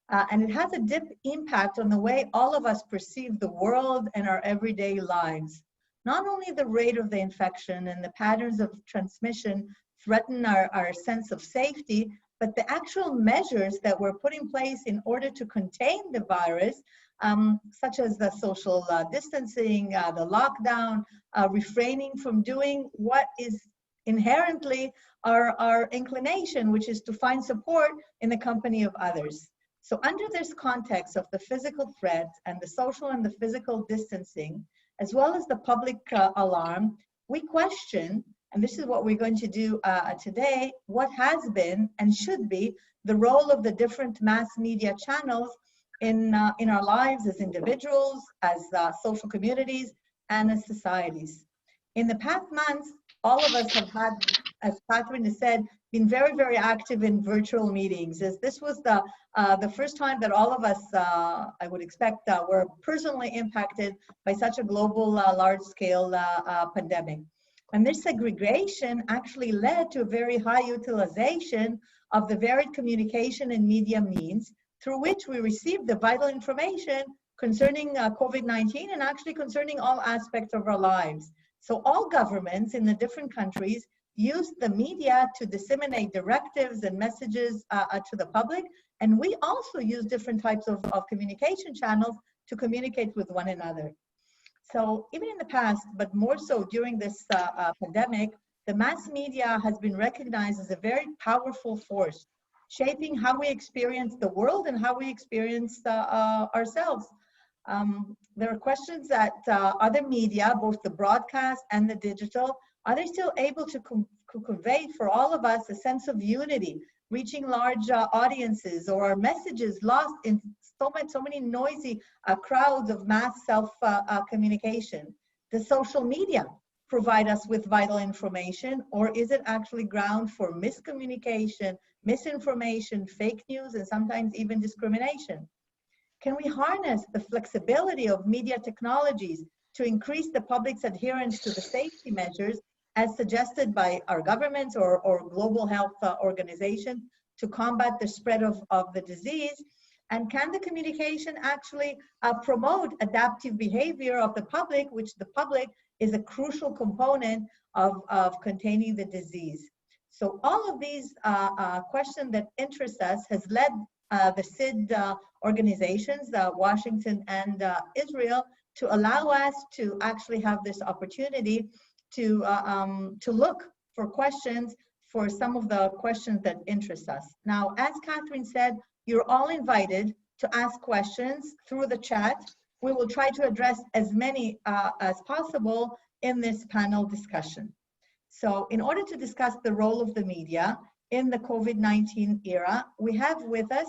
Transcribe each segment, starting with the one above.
and it has a deep impact on the way all of us perceive the world and our everyday lives. Not only the rate of the infection and the patterns of transmission threaten our sense of safety, but the actual measures that were put in place in order to contain the virus, such as the social distancing, the lockdown, refraining from doing what is inherently our inclination, which is to find support in the company of others. So under this context of the physical threat and the social and the physical distancing, as well as the public alarm, we question, and this is what we're going to do today, what has been and should be the role of the different mass media channels in our lives as individuals, as social communities, and as societies. In the past months, all of us have had, as Catherine has said, been very, very active in virtual meetings, as this was the first time that all of us, I would expect, were personally impacted by such a global, large-scale pandemic. And this segregation actually led to a very high utilization of the varied communication and media means through which we received the vital information concerning COVID-19 and actually concerning all aspects of our lives. So all governments in the different countries used the media to disseminate directives and messages to the public. And we also use different types of communication channels to communicate with one another. So even in the past, but more so during this pandemic, the mass media has been recognized as a very powerful force, shaping how we experience the world and how we experience ourselves. There are questions that other media, both the broadcast and the digital, are they still able to convey for all of us a sense of unity, reaching large audiences, or are messages lost in so many noisy crowds of mass self-communication? Does social media provide us with vital information, or is it actually ground for miscommunication, misinformation, fake news, and sometimes even discrimination? Can we harness the flexibility of media technologies to increase the public's adherence to the safety measures as suggested by our governments or global health organizations to combat the spread of the disease? And can the communication actually promote adaptive behavior of the public, which the public is a crucial component of containing the disease? So all of these questions that interest us has led the SID organizations, Washington and Israel, to allow us to actually have this opportunity to look for questions for some of the questions that interest us. Now, as Catherine said, you're all invited to ask questions through the chat. We will try to address as many as possible in this panel discussion. So in order to discuss the role of the media in the COVID-19 era, we have with us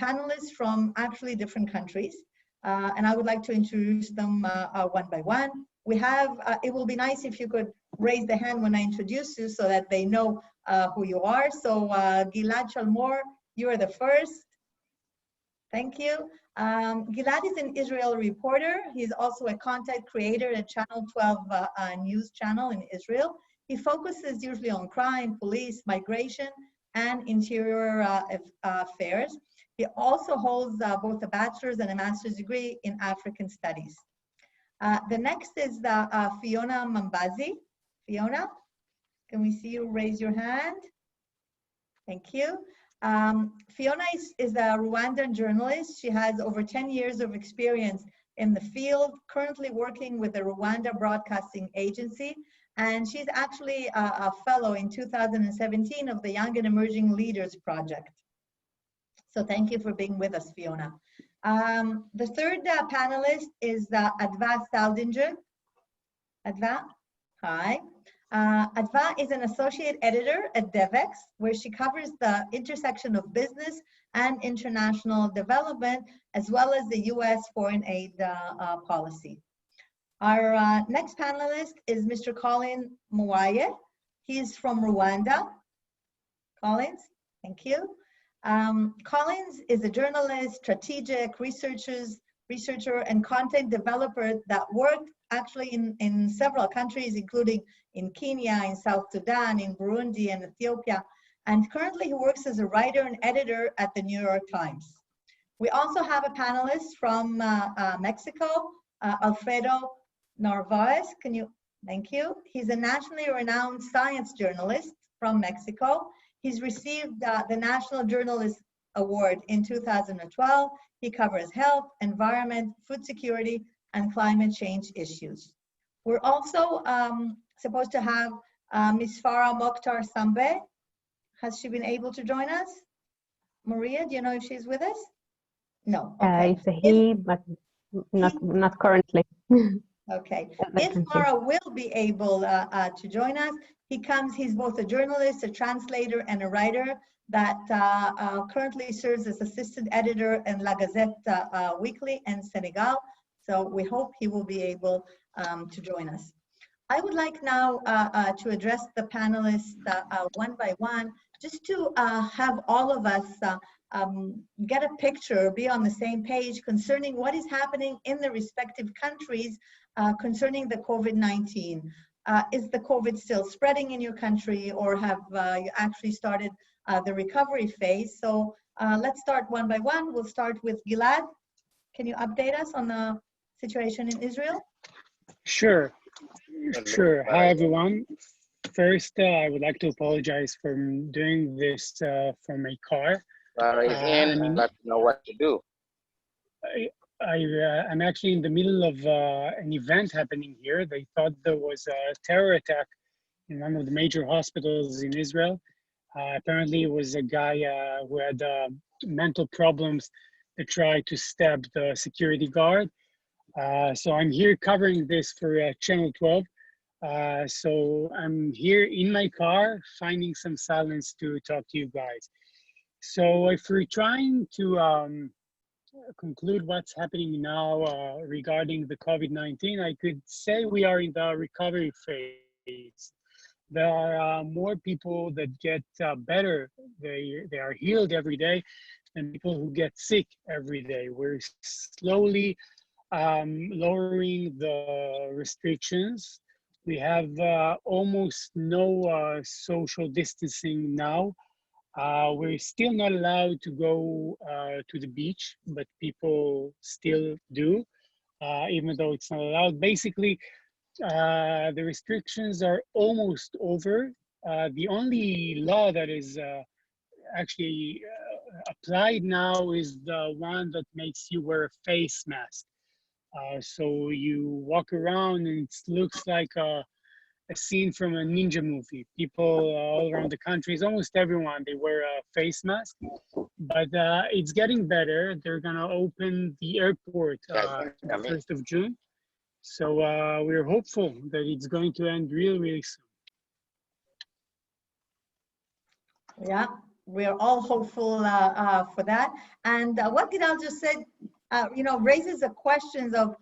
panelists from actually different countries. And I would like to introduce them one by one. We have, it will be nice if you could raise the hand when I introduce you so that they know who you are. So Gilad Shalmor, you are the first. Thank you. Gilad is an Israel reporter. He's also a content creator at Channel 12 news channel in Israel. He focuses usually on crime, police, migration, and interior affairs. He also holds both a bachelor's and a master's degree in African studies. The next is Fiona Mambazi. Fiona, can we see you raise your hand? Thank you. Fiona is a Rwandan journalist. She has over 10 years of experience in the field, currently working with the Rwanda Broadcasting Agency, and she's actually a fellow in 2017 of the Young and Emerging Leaders Project. So thank you for being with us, Fiona. The third panelist is advasaldinger. Adva, hi. Adva is an associate editor at DevEx, where she covers the intersection of business and international development, as well as the U.S. foreign aid policy. Our next panelist is Mr. Colin Mwaye. He is from Rwanda. Collins, thank you. Collins is a journalist, strategic researcher, and content developer that worked actually in several countries, including in Kenya, in South Sudan, in Burundi, and Ethiopia. And currently he works as a writer and editor at the New York Times. We also have a panelist from Mexico, Alfredo Narváez. Thank you. He's a nationally renowned science journalist from Mexico. He's received the National Journalist Award in 2012. He covers health, environment, food security, and climate change issues. We're also supposed to have Ms. Farah Mokhtar Sambe. Has she been able to join us? Maria, do you know if she's with us? No. Okay. It's a he, but not currently. Okay. If Farah will be able to join us, he's both a journalist, a translator, and a writer that currently serves as assistant editor in La Gazette Weekly in Senegal. So we hope he will be able to join us. I would like now to address the panelists one by one, just to have all of us get a picture, be on the same page concerning what is happening in the respective countries concerning the COVID-19. Is the COVID still spreading in your country, or have you actually started the recovery phase? So let's start one by one. We'll start with Gilad. Can you update us on the situation in Israel? Sure. Hi, everyone. First, I would like to apologize for doing this from my car. I'd like to know what to do. I'm actually in the middle of an event happening here. They thought there was a terror attack in one of the major hospitals in Israel. Apparently, it was a guy who had mental problems that tried to stab the security guard. So I'm here covering this for Channel 12. So I'm here in my car, finding some silence to talk to you guys. So if we're trying to conclude what's happening now regarding the COVID-19, I could say we are in the recovery phase. There are more people that get better. They are healed every day, and people who get sick every day. We're slowly lowering the restrictions. We have almost no social distancing now. We're still not allowed to go to the beach, but people still do, even though it's not allowed. Basically, the restrictions are almost over. The only law that is actually applied now is the one that makes you wear a face mask. So you walk around and it looks like a scene from a ninja movie. People all around the country, almost everyone, they wear a face mask. But it's getting better. They're gonna open the airport the 1st of June. So we're hopeful that it's going to end really, really soon. Yeah, we're all hopeful for that. And what Gidal just said, raises the questions of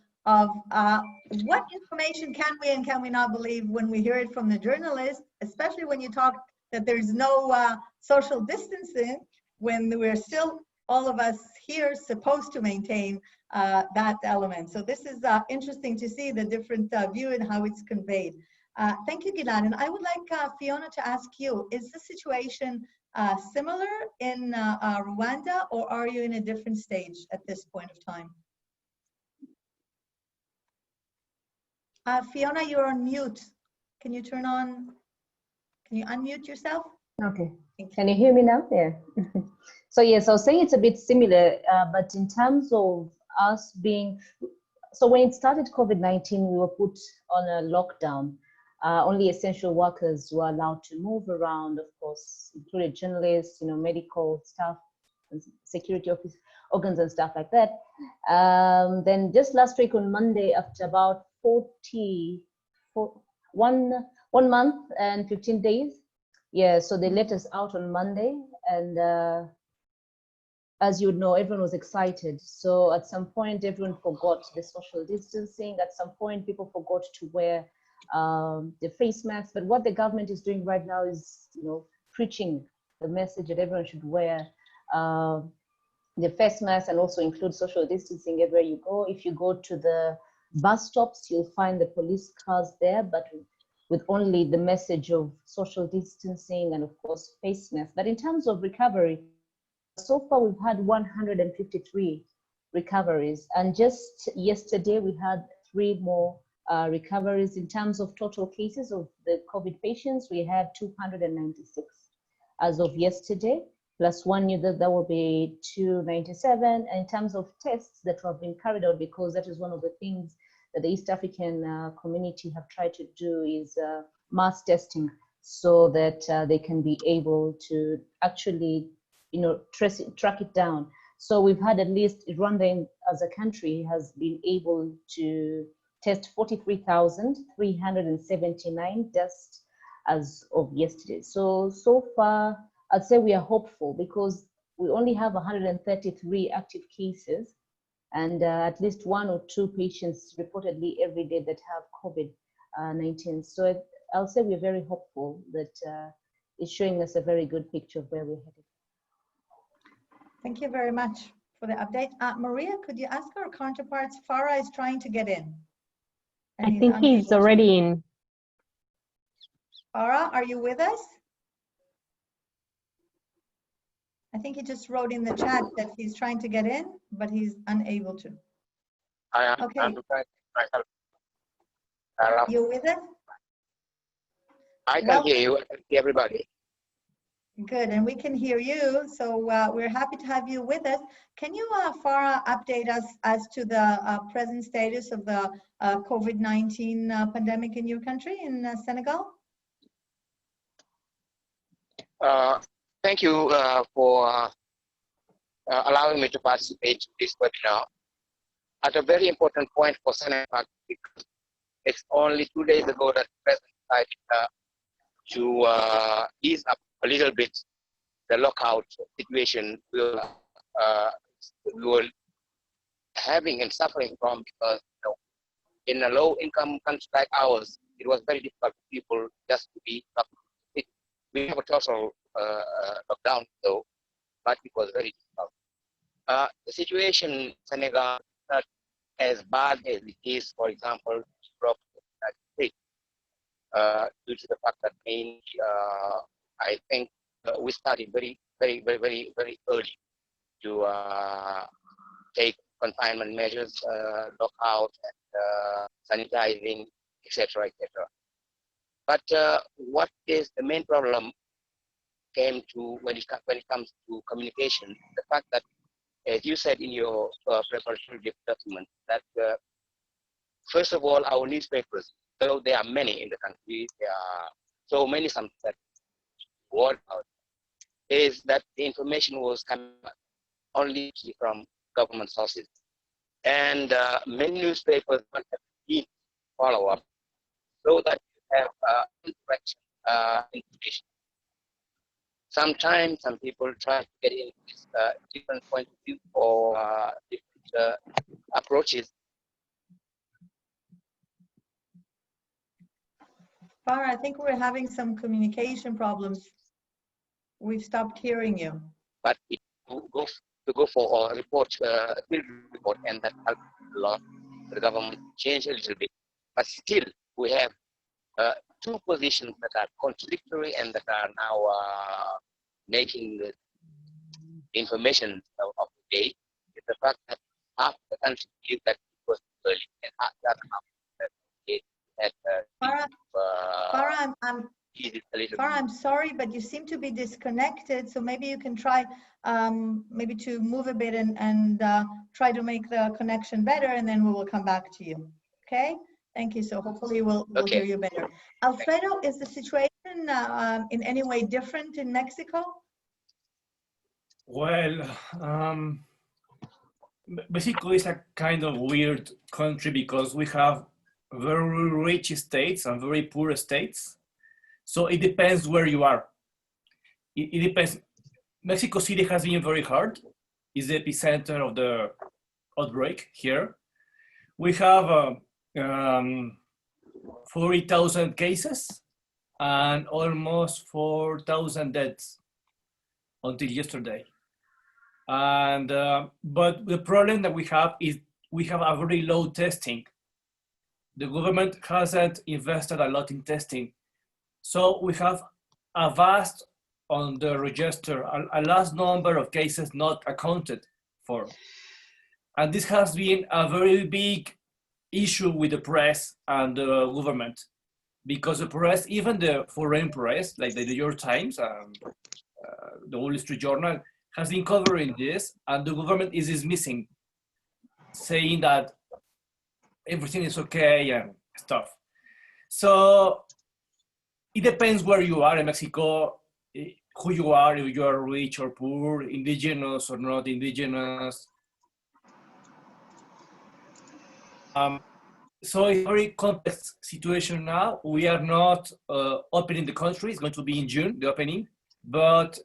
what information can we and can we not believe when we hear it from the journalists, especially when you talk that there's no social distancing, when we're still, all of us here, supposed to maintain that element. So this is interesting to see the different view and how it's conveyed. Thank you, Gilad. And I would like Fiona to ask you, is the situation similar in Rwanda, or are you in a different stage at this point of time? Fiona, you're on mute. Can you unmute yourself? Okay. Can you hear me now? Yeah. So yes, I was saying it's a bit similar, but in terms of us being, so when it started COVID-19, we were put on a lockdown. Only essential workers were allowed to move around, of course, included journalists, medical staff, and security office organs and stuff like that. Then just last week on Monday, after about 1 month and 15 days, yeah, so they let us out on Monday, and as you know, everyone was excited. So at some point, everyone forgot the social distancing. At some point, people forgot to wear the face masks. But what the government is doing right now is, preaching the message that everyone should wear the face mask and also include social distancing everywhere you go. If you go to the bus stops, you'll find the police cars there, but with only the message of social distancing and of course face masks. But in terms of recovery, so far we've had 153 recoveries, and just yesterday we had 3 more recoveries. In terms of total cases of the COVID patients, we had 296 as of yesterday, plus 1 new, that will be 297. And in terms of tests that have been carried out, because that is one of the things that the East African community have tried to do, is mass testing, so that they can be able to actually, track it down. So we've had, at least Rwanda as a country has been able to test 43,379 tests as of yesterday. So far, I'd say we are hopeful, because we only have 133 active cases, and at least 1 or 2 patients reportedly every day that have COVID-19. So I'll say we're very hopeful that it's showing us a very good picture of where we're headed. Thank you very much for the update. Maria, could you ask our counterparts? Farah is trying to get in. I think he's already in. Farah, are you with us? I think he just wrote in the chat that he's trying to get in, but he's unable to. I am. Okay. I'm trying myself. You with us? I can hear you. I can hear everybody. Good, and we can hear you, so we're happy to have you with us. Can you, Farah, update us as to the present status of the COVID-19 pandemic in your country, in Senegal? Thank you for allowing me to participate in this webinar at a very important point for Senegal, because it's only 2 days ago that the President decided to ease up a little bit the lockout situation we were having and suffering from, because in a low-income country like ours, it was very difficult for people just to be up. We have a total lockdown though, but it was very difficult. The situation in Senegal is not as bad as it is, for example, Europe, the United States, due to the fact that mainly, I think we started very early to take confinement measures, lockout, and sanitizing, etc., etc. But what is the main problem came to when it comes to communication? The fact that, as you said in your preparatory document, that first of all, our newspapers, though there are many in the country, there are so many sometimes that word out, is that the information was coming only from government sources, and many newspapers don't have to follow up, so that you have incorrect information. Sometimes some people try to get in this different point of view or different approaches. Farah, I think we're having some communication problems. We've stopped hearing you. But it to go for a report, field report, and that helped a lot. The government changed a little bit, but still we have 2 positions that are contradictory and that are now making the information of the day. Is the fact that half the country believe that it was early, and half the other half that it had. Farah, I'm sorry, but you seem to be disconnected. So maybe you can try, maybe to move a bit and try to make the connection better, and then we will come back to you. Okay? Thank you. So hopefully we'll hear you better. Alfredo, is the situation in any way different in Mexico? Well, Mexico is a kind of weird country because we have very rich states and very poor states. So it depends where you are. It depends. Mexico City has been very hard. It's the epicenter of the outbreak here. We have 40,000 cases and almost 4,000 deaths until yesterday. And but the problem that we have is we have a very low testing. The government hasn't invested a lot in testing. So we have a vast on the register a last number of cases not accounted for. And this has been a very big issue with the press and the government, because the press, even the foreign press, like the New York Times, the Wall Street Journal, has been covering this, and the government is dismissing, saying that everything is okay and stuff. So it depends where you are in Mexico, who you are, if you are rich or poor, indigenous or not indigenous. So it's a very complex situation now. We are not opening the country. It's going to be in June, the opening. But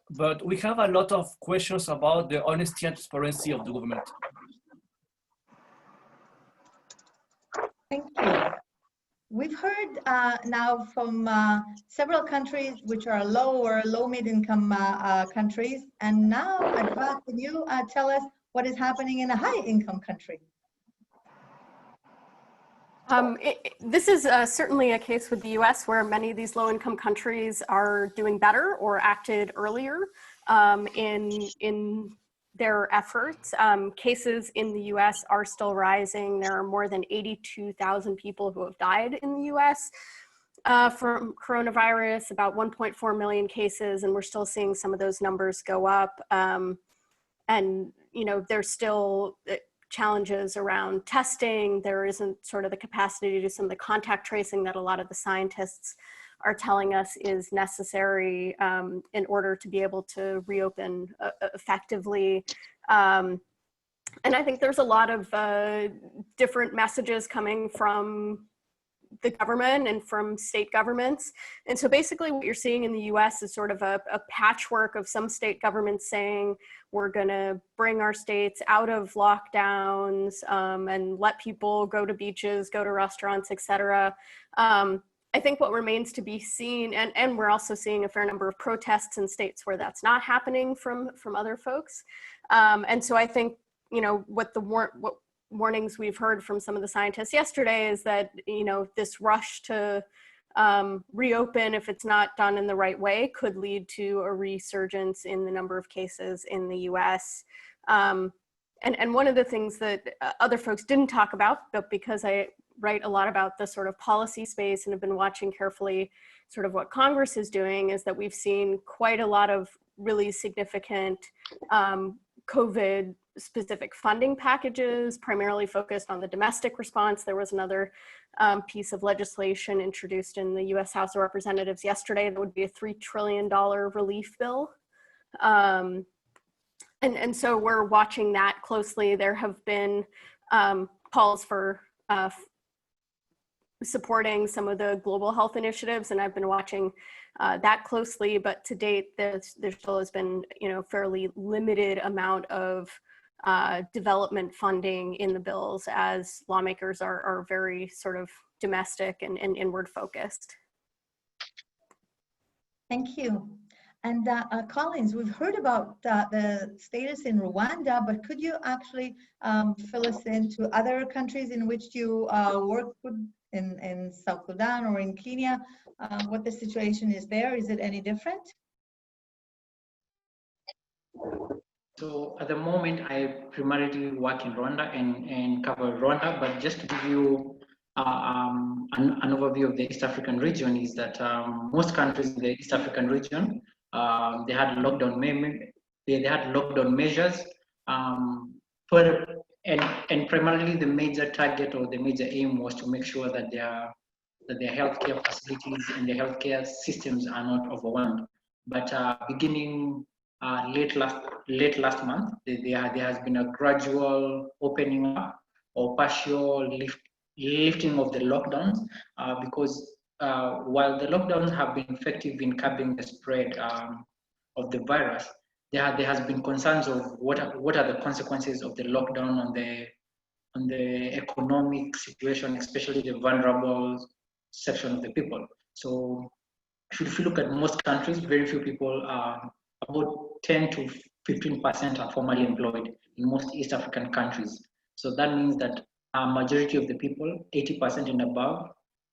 we have a lot of questions about the honesty and transparency of the government. Thank you. We've heard now from several countries which are low or low-mid-income countries. And now, Adva, can you tell us what is happening in a high-income country? This is certainly a case with the US, where many of these low-income countries are doing better or acted earlier in their efforts. Cases in the US are still rising. There are more than 82,000 people who have died in the US from coronavirus, about 1.4 million cases, and we're still seeing some of those numbers go up. And there's still challenges around testing. There isn't sort of the capacity to do some of the contact tracing that a lot of the scientists are telling us is necessary in order to be able to reopen effectively. And I think there's a lot of different messages coming from the government and from state governments. And so basically what you're seeing in the US is sort of a patchwork of some state governments saying, we're gonna bring our states out of lockdowns and let people go to beaches, go to restaurants, et cetera. I think what remains to be seen, and we're also seeing a fair number of protests in states where that's not happening from other folks. And so I think, what warnings we've heard from some of the scientists yesterday is that, this rush to reopen, if it's not done in the right way, could lead to a resurgence in the number of cases in the US. And one of the things that other folks didn't talk about, but because I write a lot about the sort of policy space and have been watching carefully sort of what Congress is doing, is that we've seen quite a lot of really significant COVID specific funding packages, primarily focused on the domestic response. There was another piece of legislation introduced in the US House of Representatives yesterday that would be a $3 trillion relief bill. And so we're watching that closely. There have been calls for supporting some of the global health initiatives, and I've been watching that closely, but to date, there still has been, fairly limited amount of development funding in the bills, as lawmakers are very sort of domestic and inward focused. Thank you. And Collins, we've heard about the status in Rwanda, but could you actually fill us into other countries in which you work with, in South Sudan or in Kenya, what the situation is there? Is it any different? So at the moment, I primarily work in Rwanda and cover Rwanda, but just to give you an overview of the East African region is that most countries in the East African region, they had lockdown measures, and primarily the major target or the major aim was to make sure that their healthcare facilities and their healthcare systems are not overwhelmed. But beginning late last month, there has been a gradual opening up or partial lifting of the lockdowns, because while the lockdowns have been effective in curbing the spread of the virus, there has been concerns of what are the consequences of the lockdown on the economic situation, especially the vulnerable section of the people. So if you look at most countries, very few people, about 10 to 15% are formally employed in most East African countries. So that means that a majority of the people, 80% and above,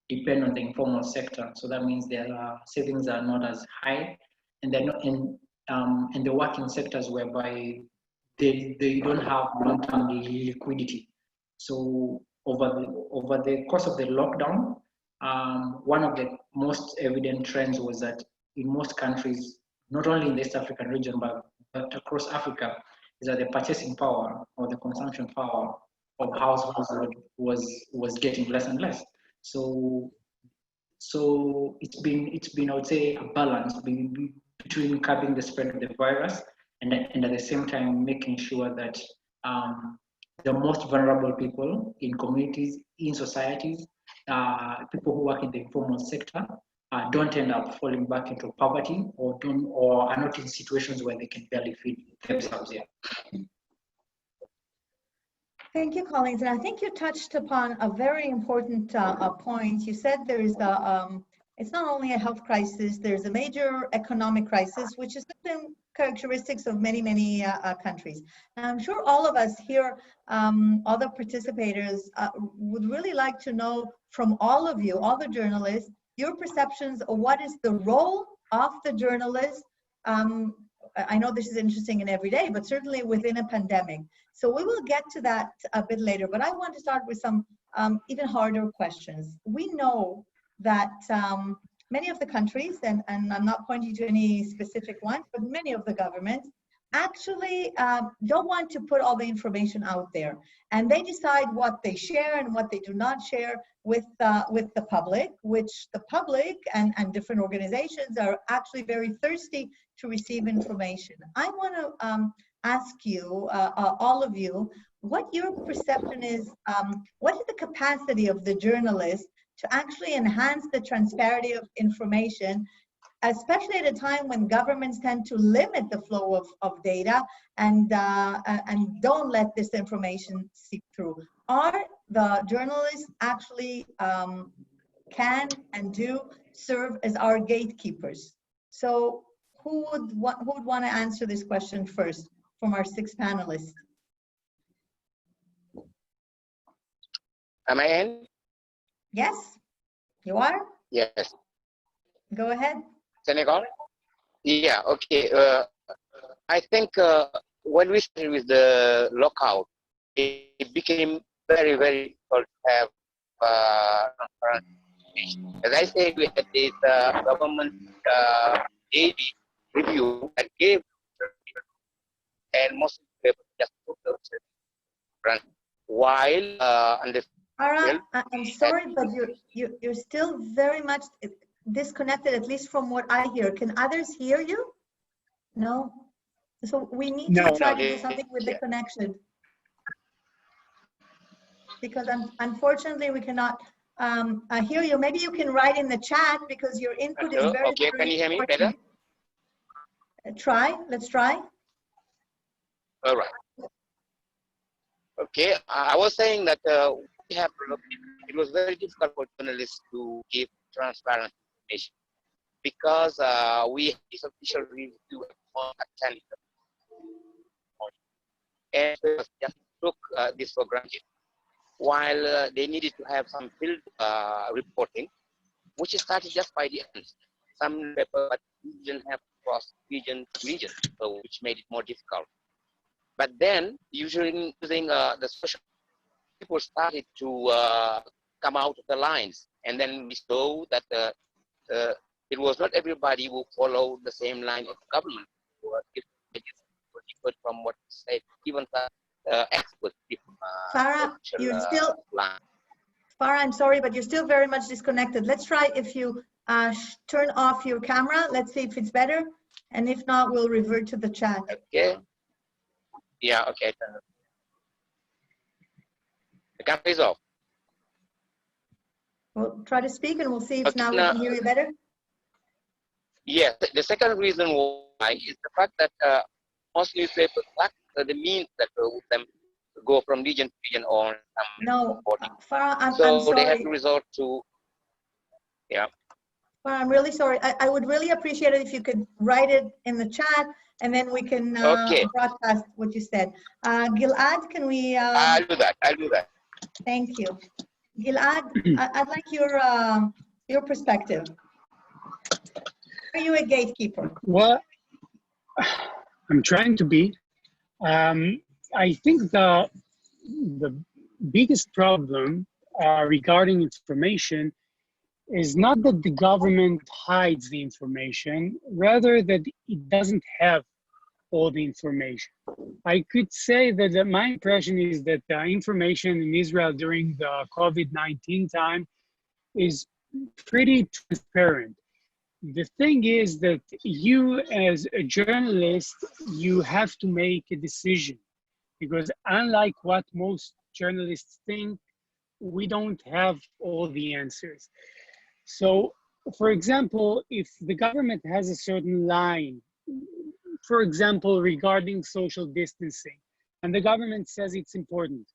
depend on the informal sector. So that means their savings are not as high, and they're not in and they work in sectors whereby they don't have long-term liquidity. So over the course of the lockdown, one of the most evident trends was that in most countries, not only in the East African region, but across Africa, is that the purchasing power or the consumption power of households was getting less and less. So it's been I would say a balance between curbing the spread of the virus and at the same time making sure that the most vulnerable people in communities, in societies, people who work in the informal sector, don't end up falling back into poverty or are not in situations where they can barely feed themselves. Yeah. Thank you, Collins. And I think you touched upon a very important point. You said there is it's not only a health crisis, there's a major economic crisis, which is the characteristics of many, many countries. And I'm sure all of us here, all the participators, would really like to know from all of you, all the journalists, your perceptions of what is the role of the journalist. I know this is interesting in every day, but certainly within a pandemic. So we will get to that a bit later, but I want to start with some even harder questions. We know that many of the countries, and I'm not pointing to any specific ones, but many of the governments actually don't want to put all the information out there. And they decide what they share and what they do not share with the public, which the public and different organizations are actually very thirsty to receive information. I want to ask you, all of you, what your perception is, what is the capacity of the journalist to actually enhance the transparency of information, especially at a time when governments tend to limit the flow of data and don't let this information seep through. Are the journalists actually can and do serve as our gatekeepers? So who would want to answer this question first from our 6 panelists? Am I in? Yes, you are? Yes. Go ahead. Senegal? Yeah, okay. I think when we started with the lockout, it became very, very difficult to have as I said, we had this government daily review that gave, and most of the people just put those while under. Farah, I'm sorry, but you're still very much disconnected, at least from what I hear. Can others hear you? No. So we need to try to do something with the connection, because unfortunately we cannot hear you. Maybe you can write in the chat, because your input is very, okay, very can you hear me important. better? Let's try. All right. Okay, I was saying that it was very difficult for journalists to give transparent information, because we had this official review on attending, and just took this for granted, while they needed to have some field reporting, which started just by the end. Some paper, but didn't have cross region to region, which made it more difficult. But then, usually using the social, people started to come out of the lines, and then we saw that it was not everybody who followed the same line of government. Different from what said, even experts. Farah, you're still. Farah, I'm sorry, but you're still very much disconnected. Let's try if you turn off your camera. Let's see if it's better, and if not, we'll revert to the chat. Okay. Yeah. Okay. The camera is off. We'll try to speak, and we'll see if now we can hear you better. Yes. The second reason why is the fact that most newspapers lack the means that would them go from region to region on. No, Farah, I'm so sorry. They have to resort to. Yeah. Farah, I'm really sorry. I would really appreciate it if you could write it in the chat, and then we can broadcast what you said. Gilad, can we? I'll do that. I'll do that. Thank you. Gilad, I'd like your perspective. Are you a gatekeeper? Well, I'm trying to be. I think the biggest problem regarding information is not that the government hides the information, rather that it doesn't have all the information. I could say that my impression is that the information in Israel during the COVID-19 time is pretty transparent. The thing is that you as a journalist, you have to make a decision, because unlike what most journalists think, we don't have all the answers. So, for example, if the government has a certain line, for example, regarding social distancing, and the government says it's important,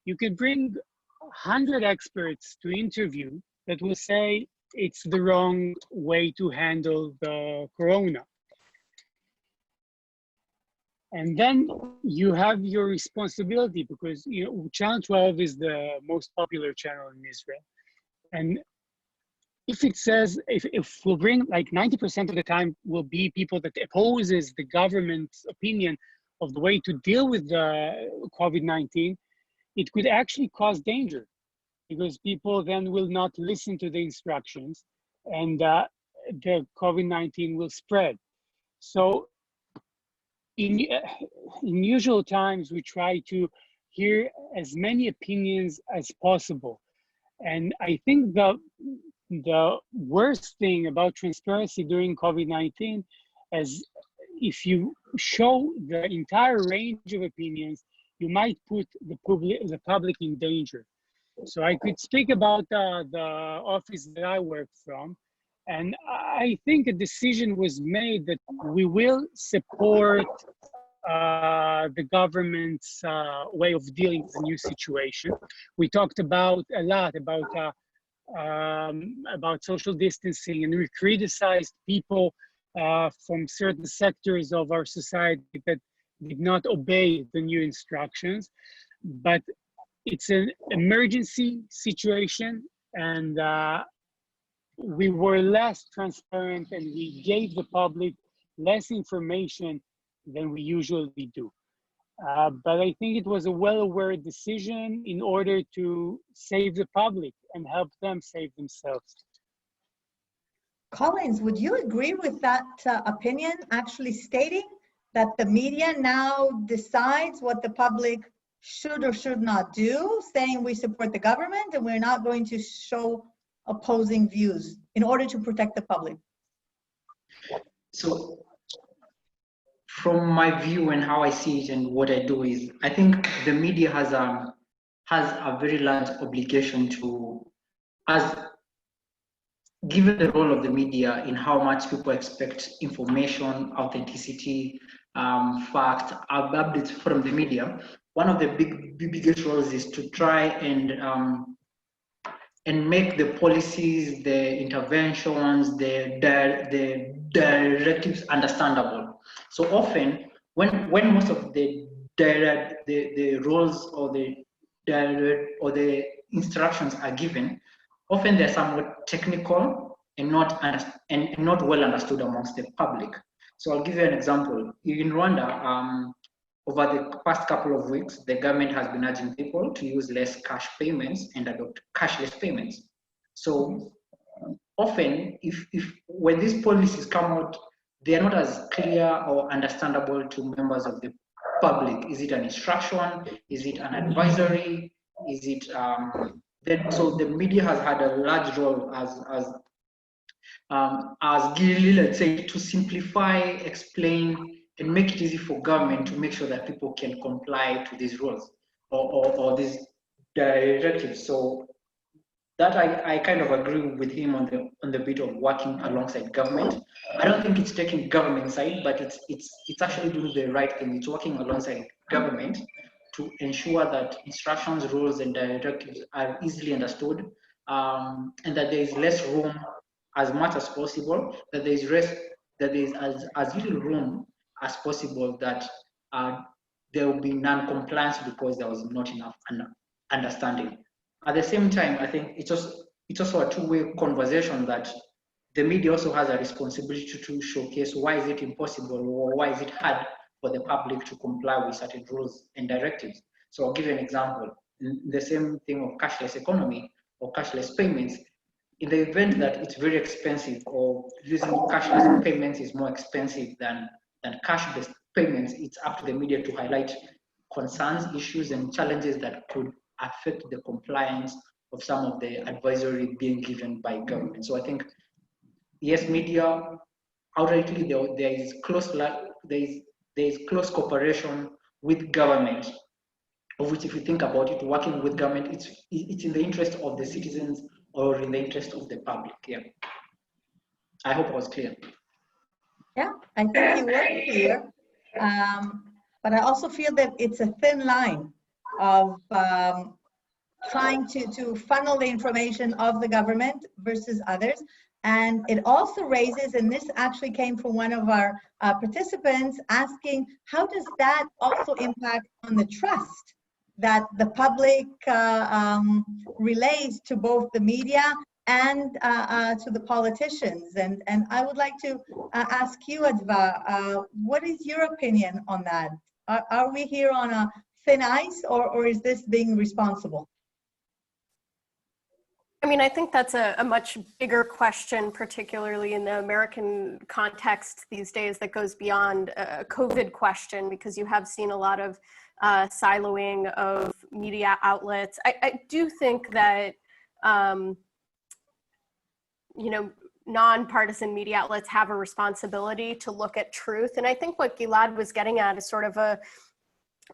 you can bring 100 experts to interview that will say it's the wrong way to handle the corona. And then you have your responsibility, because Channel 12 is the most popular channel in Israel. And if it says, if we'll bring like 90% of the time will be people that opposes the government's opinion of the way to deal with the COVID-19, it could actually cause danger, because people then will not listen to the instructions, and the COVID-19 will spread. So in usual times, we try to hear as many opinions as possible. And I think the worst thing about transparency during COVID-19 is if you show the entire range of opinions, you might put the public in danger. So I could speak about the office that I work from, and I think a decision was made that we will support the government's way of dealing with the new situation. We talked a lot about social distancing, and we criticized people from certain sectors of our society that did not obey the new instructions. But it's an emergency situation, and we were less transparent, and we gave the public less information than we usually do. But I think it was a well-aware decision in order to save the public and help them save themselves. Collins, would you agree with that opinion, actually stating that the media now decides what the public should or should not do, saying we support the government and we're not going to show opposing views in order to protect the public? So from my view and how I see it and what I do is, I think the media has a very large obligation to, as given the role of the media in how much people expect information, authenticity, fact, updates from the media. One of the biggest roles is to try and make the policies, the interventions, the directives understandable. So often, when most of the roles or the instructions are given, often they're somewhat technical and not well understood amongst the public. So I'll give you an example. In Rwanda, over the past couple of weeks, the government has been urging people to use less cash payments and adopt cashless payments. So often, when these policies come out, they are not as clear or understandable to members of the public. Is it an instruction? Is it an advisory? Is it so the media has had a large role as Gilly, let's say, to simplify, explain, and make it easy for government to make sure that people can comply to these rules or these directives. So that I kind of agree with him on the bit of working alongside government. I don't think it's taking government side, but it's actually doing the right thing. It's working alongside government to ensure that instructions, rules, and directives are easily understood, and that there is less room, as much as possible, that there is as little room as possible that there will be non-compliance because there was not enough understanding. At the same time, I think it's also a two-way conversation that the media also has a responsibility to showcase why is it impossible or why is it hard for the public to comply with certain rules and directives. So I'll give you an example. The same thing of cashless economy or cashless payments. In the event that it's very expensive or using cashless payments is more expensive than cash-based payments, it's up to the media to highlight concerns, issues, and challenges that could affect the compliance of some of the advisory being given by government. So I think, yes, media, outrightly there is close cooperation with government, of which, if you think about it, working with government, it's in the interest of the citizens or in the interest of the public. Yeah, I hope I was clear. Yeah, I think you were clear, but I also feel that it's a thin line of trying to funnel the information of the government versus others. And it also raises, and this actually came from one of our participants asking, how does that also impact on the trust that the public relays to both the media and to the politicians? And I would like to ask you, Adva, what is your opinion on that? Are we here on a thin ice, or is this being responsible? I mean, I think that's a much bigger question, particularly in the American context these days, that goes beyond a COVID question, because you have seen a lot of siloing of media outlets. I do think that, you know, nonpartisan media outlets have a responsibility to look at truth. And I think what Gilad was getting at is sort of a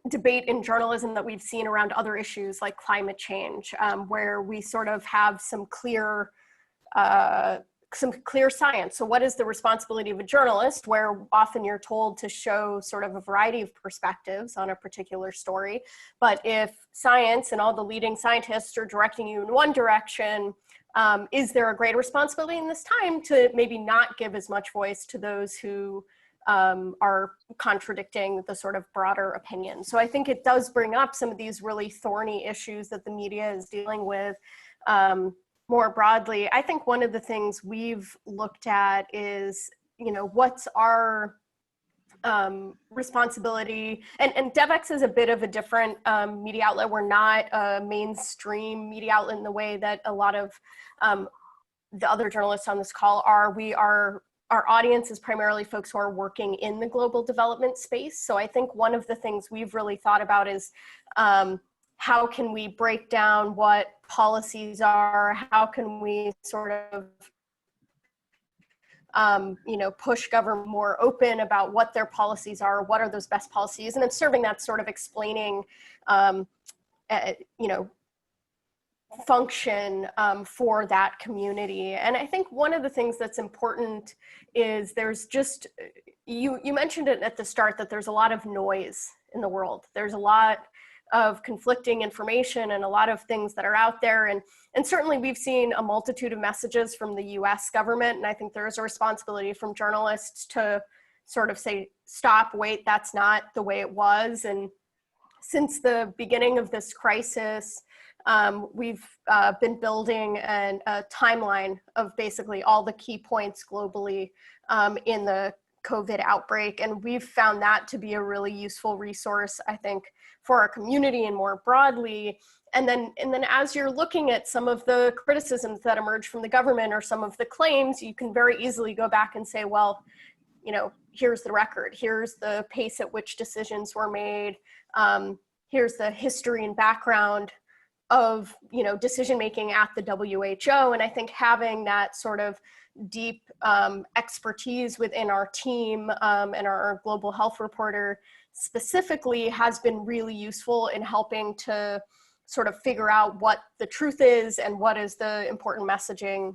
debate in journalism that we've seen around other issues like climate change, where we sort of have some clear science. So what is the responsibility of a journalist, where often you're told to show sort of a variety of perspectives on a particular story. But if science and all the leading scientists are directing you in one direction, is there a greater responsibility in this time to maybe not give as much voice to those who are contradicting the sort of broader opinion? So I think it does bring up some of these really thorny issues that the media is dealing with more broadly. I think one of the things we've looked at is, you know, what's our responsibility, and DevX is a bit of a different media outlet. We're not a mainstream media outlet in the way that a lot of the other journalists on this call are. Our audience is primarily folks who are working in the global development space. So I think one of the things we've really thought about is how can we break down what policies are? How can we sort of you know, push government more open about what their policies are, what are those best policies, and then serving that sort of explaining, you know, function for that community. And I think one of the things that's important is there's just, you mentioned it at the start, that there's a lot of noise in the world. There's a lot of conflicting information and a lot of things that are out there. And certainly we've seen a multitude of messages from the US government. And I think there is a responsibility from journalists to sort of say, stop, wait, that's not the way it was. And since the beginning of this crisis, we've been building a timeline of basically all the key points globally in the COVID outbreak. And we've found that to be a really useful resource, I think, for our community and more broadly. And then as you're looking at some of the criticisms that emerge from the government or some of the claims, you can very easily go back and say, well, you know, here's the record, here's the pace at which decisions were made, here's the history and background of, you know, decision-making at the WHO. And I think having that sort of deep expertise within our team and our global health reporter specifically has been really useful in helping to sort of figure out what the truth is and what is the important messaging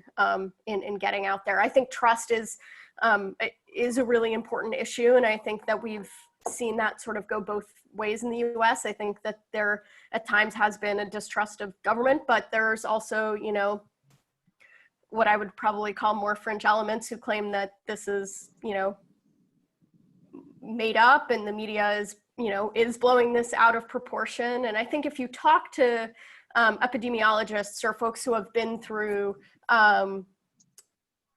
in getting out there. I think trust is a really important issue, and I think that we've seen that sort of go both ways in the US. I think that there at times has been a distrust of government, but there's also, you know, what I would probably call more fringe elements who claim that this is, you know, made up and the media is, you know, is blowing this out of proportion. And I think if you talk to epidemiologists or folks who have been through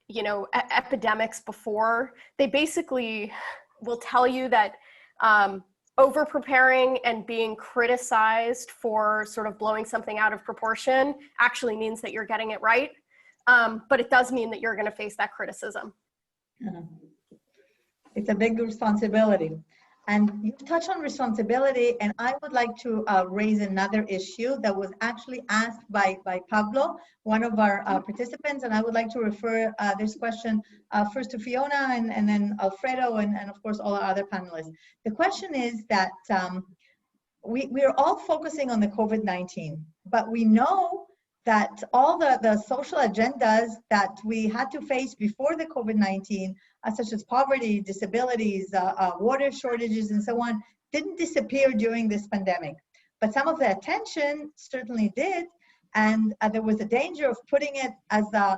you know, epidemics before, they basically will tell you that over preparing and being criticized for sort of blowing something out of proportion actually means that you're getting it right. But it does mean that you're going to face that criticism. It's a big responsibility. And you touched on responsibility, and I would like to raise another issue that was actually asked by Pablo, one of our participants, and I would like to refer this question first to Fiona and then Alfredo and of course all our other panelists. The question is that we are all focusing on the COVID-19, but we know that all the social agendas that we had to face before the COVID-19, such as poverty, disabilities, water shortages, and so on, didn't disappear during this pandemic. But some of the attention certainly did, and there was a danger of putting it as a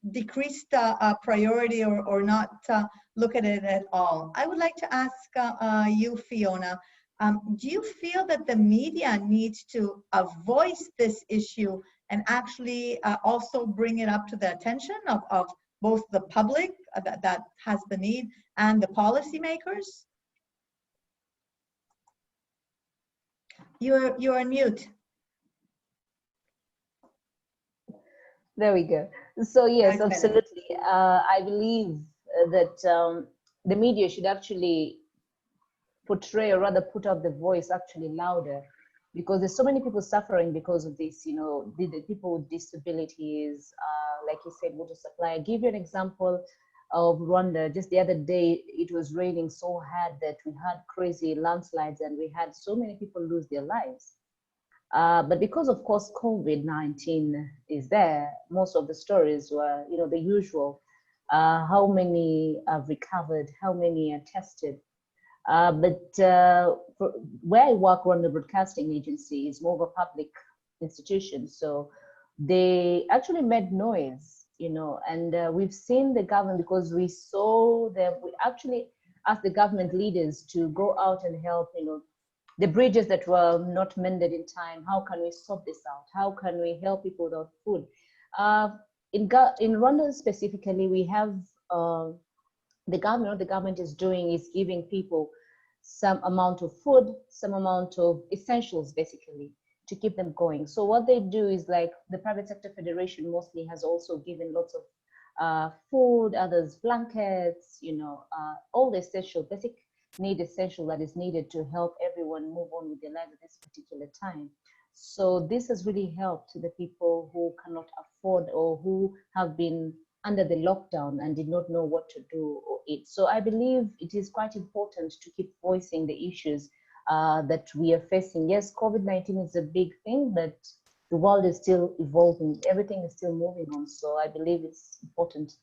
decreased priority or not look at it at all. I would like to ask you, Fiona, do you feel that the media needs to voice this issue and actually also bring it up to the attention of both the public that has the need and the policymakers? You're on mute. There we go. So yes, absolutely. I believe that the media should actually portray, or rather put up the voice actually louder, because there's so many people suffering because of this, you know, the people with disabilities, like you said, water supply. I'll give you an example of Rwanda. Just the other day, it was raining so hard that we had crazy landslides and we had so many people lose their lives. But because of course COVID-19 is there, most of the stories were, you know, the usual, how many have recovered, how many are tested. But where I work, Rwanda Broadcasting Agency is more of a public institution. So they actually made noise, you know, and we've seen the government, because we saw them, we actually asked the government leaders to go out and help, you know, the bridges that were not mended in time. How can we sort this out? How can we help people without food? In Rwanda specifically, we have the government, what the government is doing is giving people some amount of food, some amount of essentials, basically, to keep them going. So what they do is, like, the private sector federation mostly has also given lots of food, others blankets, you know, all the essential, basic need essential that is needed to help everyone move on with their lives at this particular time. So this has really helped the people who cannot afford or who have been under the lockdown and did not know what to do or eat. So I believe it is quite important to keep voicing the issues that we are facing. Yes, COVID-19 is a big thing, but the world is still evolving. Everything is still moving on. So I believe it's important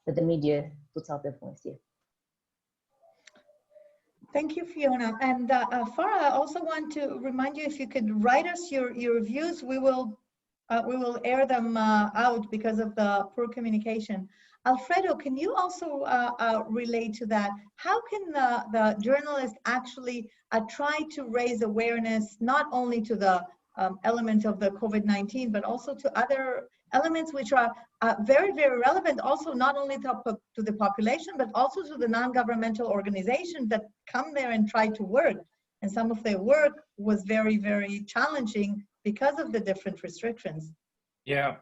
that the media puts out their voice here. Thank you, Fiona. And Farah, I also want to remind you, if you could write us your views, we will air them out because of the poor communication. Alfredo, can you also relate to that? How can the journalist actually try to raise awareness, not only to the element of the COVID-19, but also to other elements which are very, very relevant, also not only to the population, but also to the non-governmental organizations that come there and try to work. And some of their work was very, very challenging because of the different restrictions. Yeah,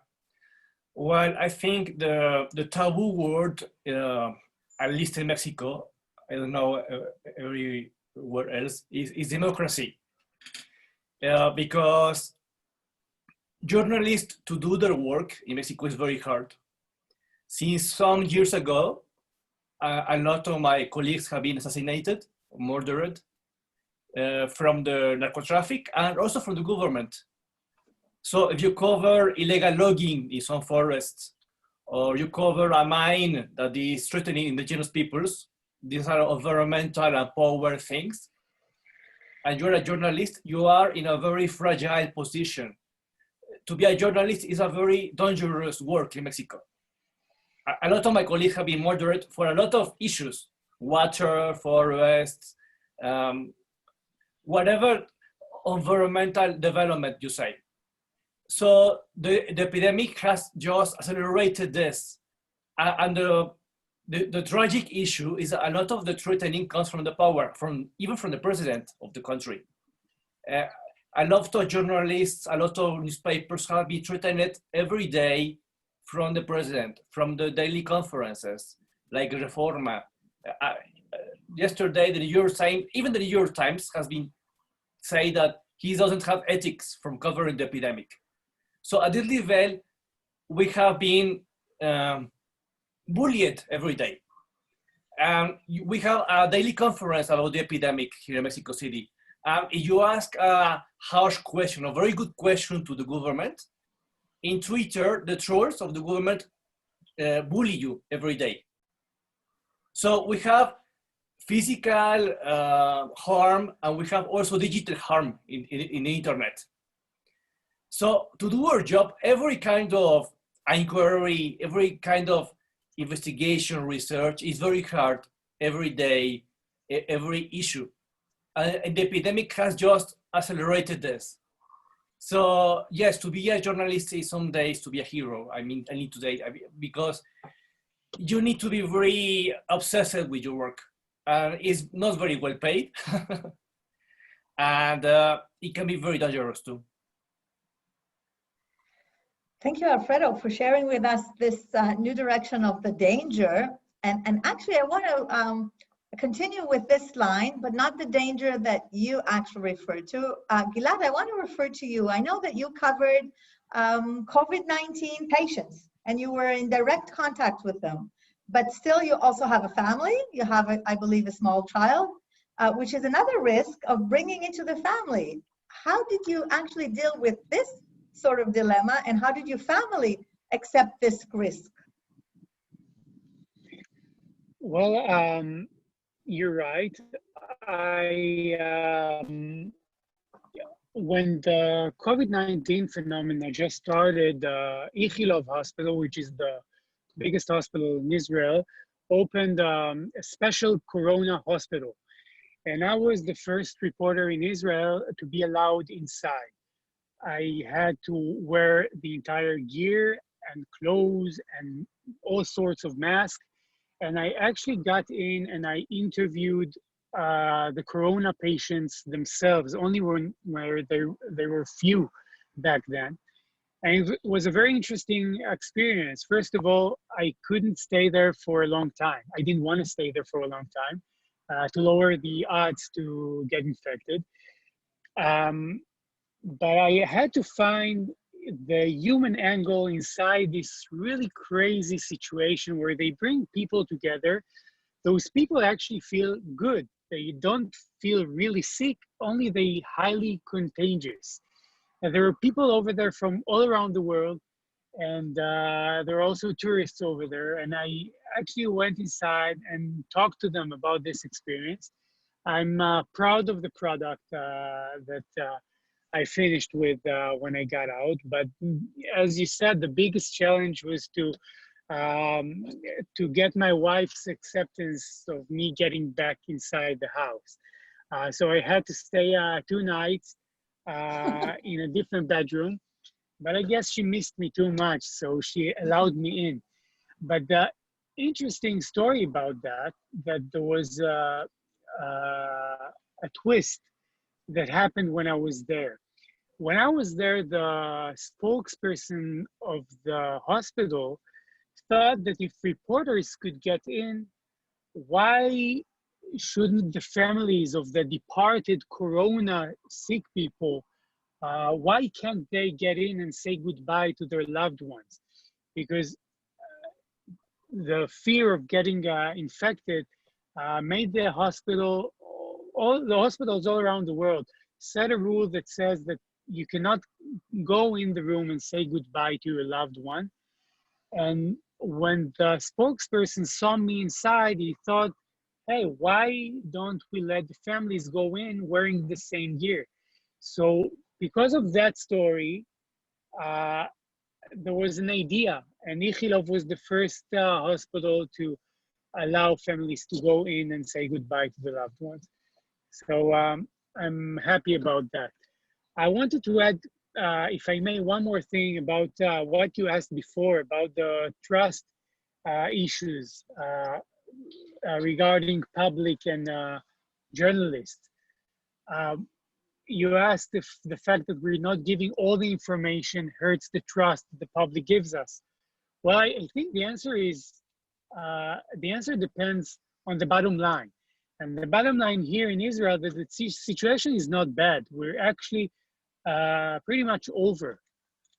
well, I think the taboo word, at least in Mexico, I don't know everywhere else, is democracy. Because journalists, to do their work in Mexico is very hard. Since some years ago, a lot of my colleagues have been assassinated, murdered, from the narcotraffic and also from the government. So if you cover illegal logging in some forests, or you cover a mine that is threatening indigenous peoples, these are environmental and power things, and you're a journalist, you are in a very fragile position. To be a journalist is a very dangerous work in Mexico. A lot of my colleagues have been murdered for a lot of issues, water, forests, whatever environmental development you say. So the epidemic has just accelerated this. And the tragic issue is a lot of the threatening comes from the power, even from the president of the country. A lot of journalists, a lot of newspapers have been threatened every day from the president, from the daily conferences, like Reforma. Yesterday, the New York Times, even the New York Times has been saying that he doesn't have ethics from covering the epidemic. So at this level, we have been bullied every day. We have a daily conference about the epidemic here in Mexico City. If you ask a harsh question, a very good question to the government, in Twitter, the trolls of the government bully you every day. So we have physical harm, and we have also digital harm in the internet. So to do our job, every kind of inquiry, every kind of investigation, research is very hard every day, every issue. And the epidemic has just accelerated this. So yes, to be a journalist is some days to be a hero. I mean today, because you need to be very obsessed with your work. It's not very well paid. And it can be very dangerous too. Thank you, Alfredo, for sharing with us this new direction of the danger. And actually, I want to continue with this line, but not the danger that you actually referred to. Gilad, I want to refer to you. I know that you covered COVID-19 patients, and you were in direct contact with them. But still, you also have a family. You have, I believe, a small child, which is another risk of bringing into the family. How did you actually deal with this sort of dilemma, and how did your family accept this risk? Well, you're right. When the COVID-19 phenomena just started, Ichilov Hospital, which is the biggest hospital in Israel, opened a special Corona hospital. And I was the first reporter in Israel to be allowed inside. I had to wear the entire gear and clothes and all sorts of masks. And I actually got in and I interviewed the Corona patients themselves, only where there were few back then. And it was a very interesting experience. First of all, I couldn't stay there for a long time. I didn't want to stay there for a long time to lower the odds to get infected. But I had to find the human angle inside this really crazy situation where they bring people together. Those people actually feel good. They don't feel really sick, only they highly contagious. And there are people over there from all around the world, and there are also tourists over there. And I actually went inside and talked to them about this experience. I'm proud of the product that I finished with when I got out. But as you said, the biggest challenge was to get my wife's acceptance of me getting back inside the house. So I had to stay 2 nights in a different bedroom, but I guess she missed me too much, so she allowed me in. But the interesting story about that there was a twist that happened when I was there. When I was there, the spokesperson of the hospital thought that if reporters could get in, why shouldn't the families of the departed Corona sick people, why can't they get in and say goodbye to their loved ones? Because the fear of getting infected made the hospital, all the hospitals all around the world set a rule that says that you cannot go in the room and say goodbye to your loved one. And when the spokesperson saw me inside, he thought, hey, why don't we let the families go in wearing the same gear? So because of that story, there was an idea, and Ichilov was the first hospital to allow families to go in and say goodbye to the loved ones. So I'm happy about that. I wanted to add if I may, one more thing about what you asked before about the trust issues regarding public and journalists. You asked if the fact that we're not giving all the information hurts the trust the public gives us. Well, I think the answer is, the answer depends on the bottom line. And the bottom line here in Israel, that the situation is not bad. We're actually pretty much over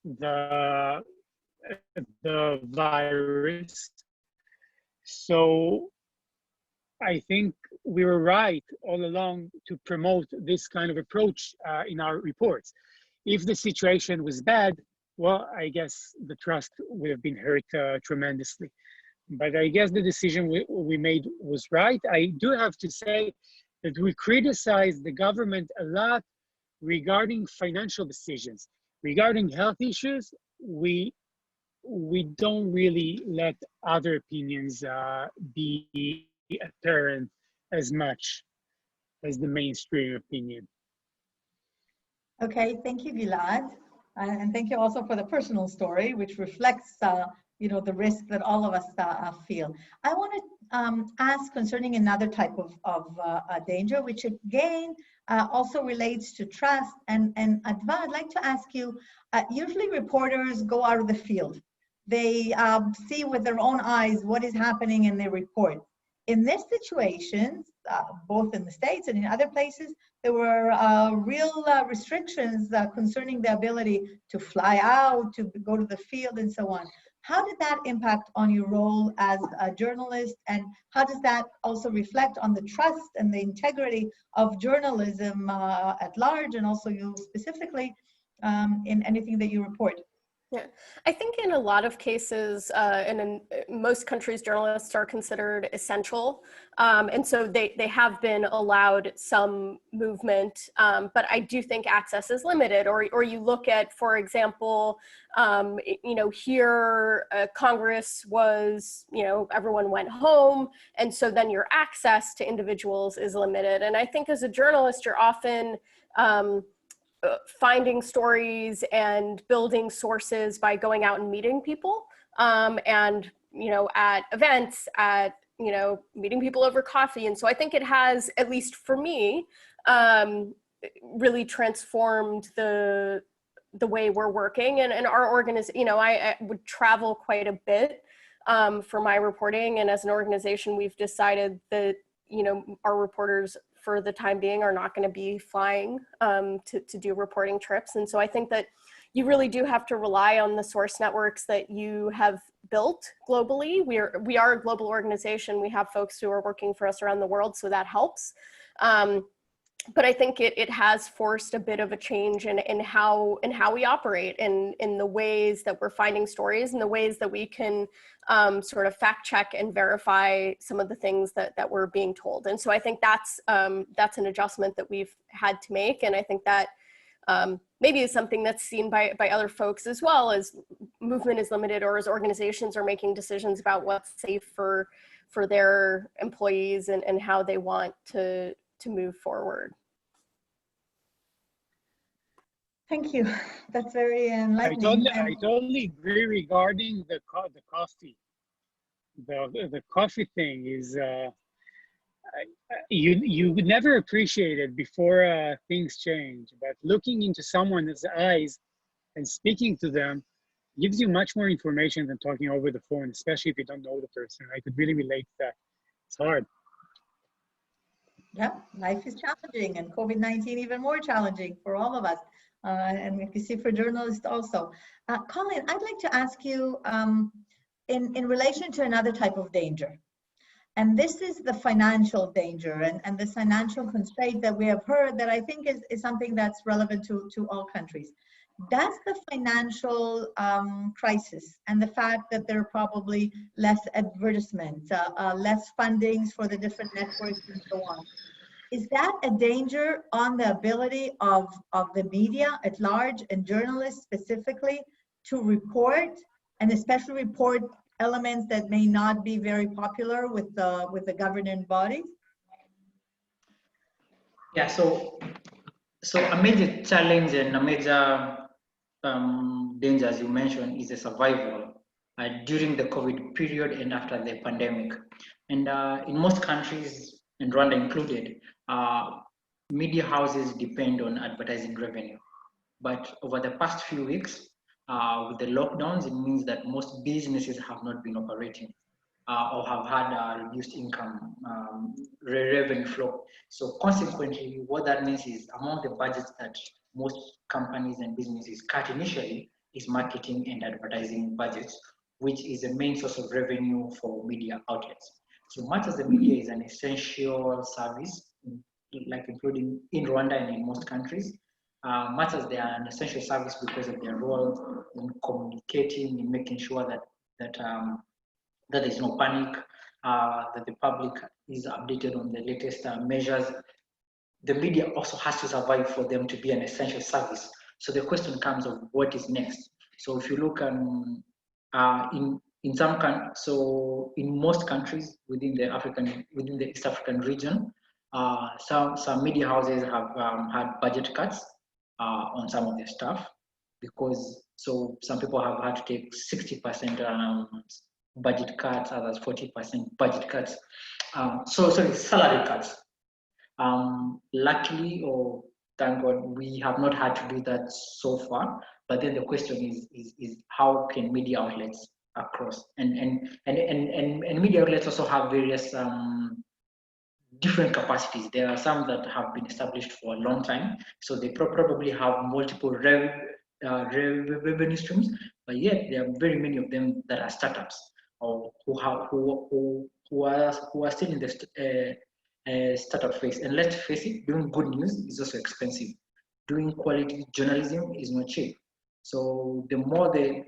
the virus. So I think we were right all along to promote this kind of approach in our reports. If the situation was bad, well, I guess the trust would have been hurt tremendously. But I guess the decision we made was right. I do have to say that we criticized the government a lot regarding financial decisions. Regarding health issues, we don't really let other opinions be apparent as much as the mainstream opinion. Okay, thank you, Gilad. And thank you also for the personal story, which reflects the risk that all of us feel. I want to ask concerning another type of danger, which again also relates to trust. And Adva, I'd like to ask you, usually reporters go out of the field. They see with their own eyes what is happening and they report. In this situation, both in the States and in other places, there were real restrictions concerning the ability to fly out, to go to the field and so on. How did that impact on your role as a journalist, and how does that also reflect on the trust and the integrity of journalism at large, and also you specifically in anything that you report? Yeah, I think in a lot of cases, and in most countries, journalists are considered essential. And so they have been allowed some movement, but I do think access is limited. Or you look at, for example, here Congress was, everyone went home. And so then your access to individuals is limited. And I think as a journalist, you're often, finding stories and building sources by going out and meeting people, and at events, at meeting people over coffee. And so I think it has, at least for me, really transformed the way we're working and our organization. I would travel quite a bit for my reporting, and as an organization, we've decided that our reporters for the time being are not going to be flying to do reporting trips. And so I think that you really do have to rely on the source networks that you have built globally. We are a global organization. We have folks who are working for us around the world, so that helps. But I think it has forced a bit of a change in how we operate, in the ways that we're finding stories, and the ways that we can sort of fact check and verify some of the things that we're being told. And so I think that's an adjustment that we've had to make. And I think that maybe is something that's seen by other folks as well, as movement is limited, or as organizations are making decisions about what's safe for their employees and how they want to move forward. Thank you. That's very enlightening. I totally agree regarding the coffee. The coffee thing is you would never appreciate it before things change, but looking into someone's eyes and speaking to them gives you much more information than talking over the phone, especially if you don't know the person. I could really relate to that. It's hard. Yeah, life is challenging, and COVID-19 even more challenging for all of us. And we can see for journalists also. Colin, I'd like to ask you in relation to another type of danger. And this is the financial danger and the financial constraint that we have heard that I think is something that's relevant to all countries. Does the financial crisis and the fact that there are probably less advertisements, less fundings for the different networks and so on, is that a danger on the ability of the media at large and journalists specifically to report, and especially report elements that may not be very popular with the governing bodies? Yeah, so a major challenge and a major danger, as you mentioned, is the survival during the COVID period and after the pandemic. And in most countries, and Rwanda included, media houses depend on advertising revenue. But over the past few weeks, with the lockdowns, it means that most businesses have not been operating or have had reduced income revenue flow. So consequently, what that means is among the budgets that most companies and businesses cut initially is marketing and advertising budgets, which is the main source of revenue for media outlets. So much as the media is an essential service, like including in Rwanda and in most countries, much as they are an essential service because of their role in communicating, in making sure that that there's no panic, that the public is updated on the latest measures. The media also has to survive for them to be an essential service. So the question comes of what is next. So if you look in some countries, so in most countries within the East African region, some media houses have had budget cuts on some of their staff, because so some people have had to take 60% budget cuts, others 40% budget cuts. Sorry, salary cuts. Luckily, or thank God, we have not had to do that so far. But then the question is how can media outlets across and media outlets also have various different capacities. There are some that have been established for a long time, so they probably have multiple revenue streams, but yet there are very many of them that are startups or who are still in the startup phase. And let's face it, doing good news is also expensive. Doing quality journalism is not cheap. So the more the